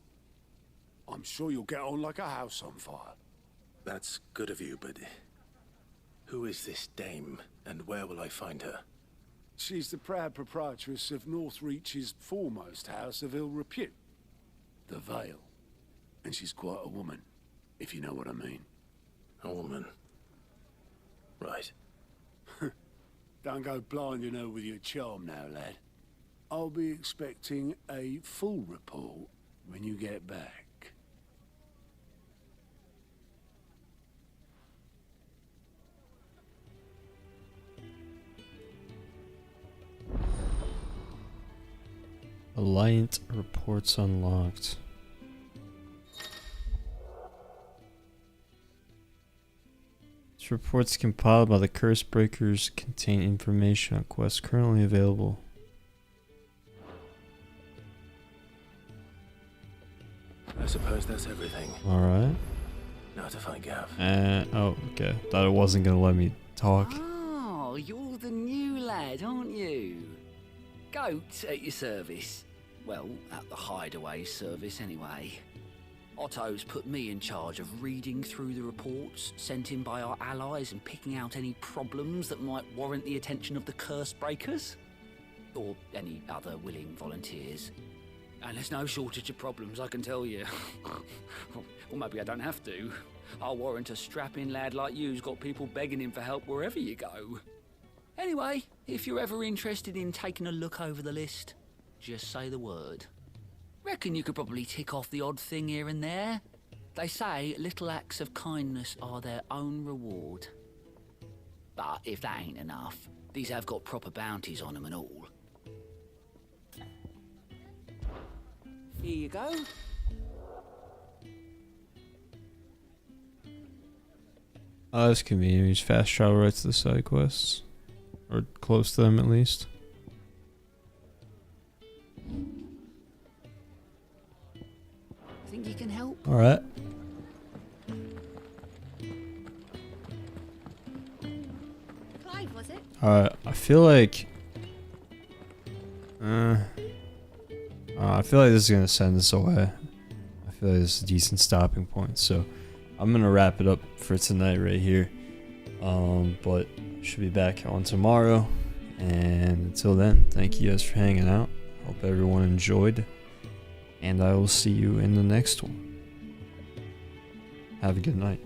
I'm sure you'll get on like a house on fire. That's good of you, but who is this Dame, and where will I find her? She's the proud proprietress of Northreach's foremost house of ill repute, the Vale. And she's quite a woman, if you know what I mean. A woman? Right. Don't go blinding her with your charm now, lad. I'll be expecting a full report when you get back. Alliant reports unlocked. These reports compiled by the Curse Breakers contain information on quests currently available. I suppose that's everything. Alright. Now to find Gav. Oh, okay. Thought it wasn't gonna let me talk. Oh, you're the new lad, aren't you? Goat at your service. Well, at the hideaway service anyway. Otto's put me in charge of reading through the reports sent in by our allies and picking out any problems that might warrant the attention of the Curse Breakers. Or any other willing volunteers. And there's no shortage of problems, I can tell you. Or maybe I don't have to. I'll warrant a strapping lad like you's got people begging him for help wherever you go. Anyway, if you're ever interested in taking a look over the list, just say the word. Reckon you could probably tick off the odd thing here and there. They say little acts of kindness are their own reward. But if that ain't enough, these have got proper bounties on them and all. Here you go. Oh, that's convenient. You just fast travel right to the side quests. Or close to them at least. Think you can help? Alright. Clive, was it? Alright, I feel like... I feel like this is going to send us away. I feel like this is a decent stopping point. So, I'm going to wrap it up for tonight right here. But should be back on tomorrow. And until then, thank you guys for hanging out. Hope everyone enjoyed. And I will see you in the next one. Have a good night.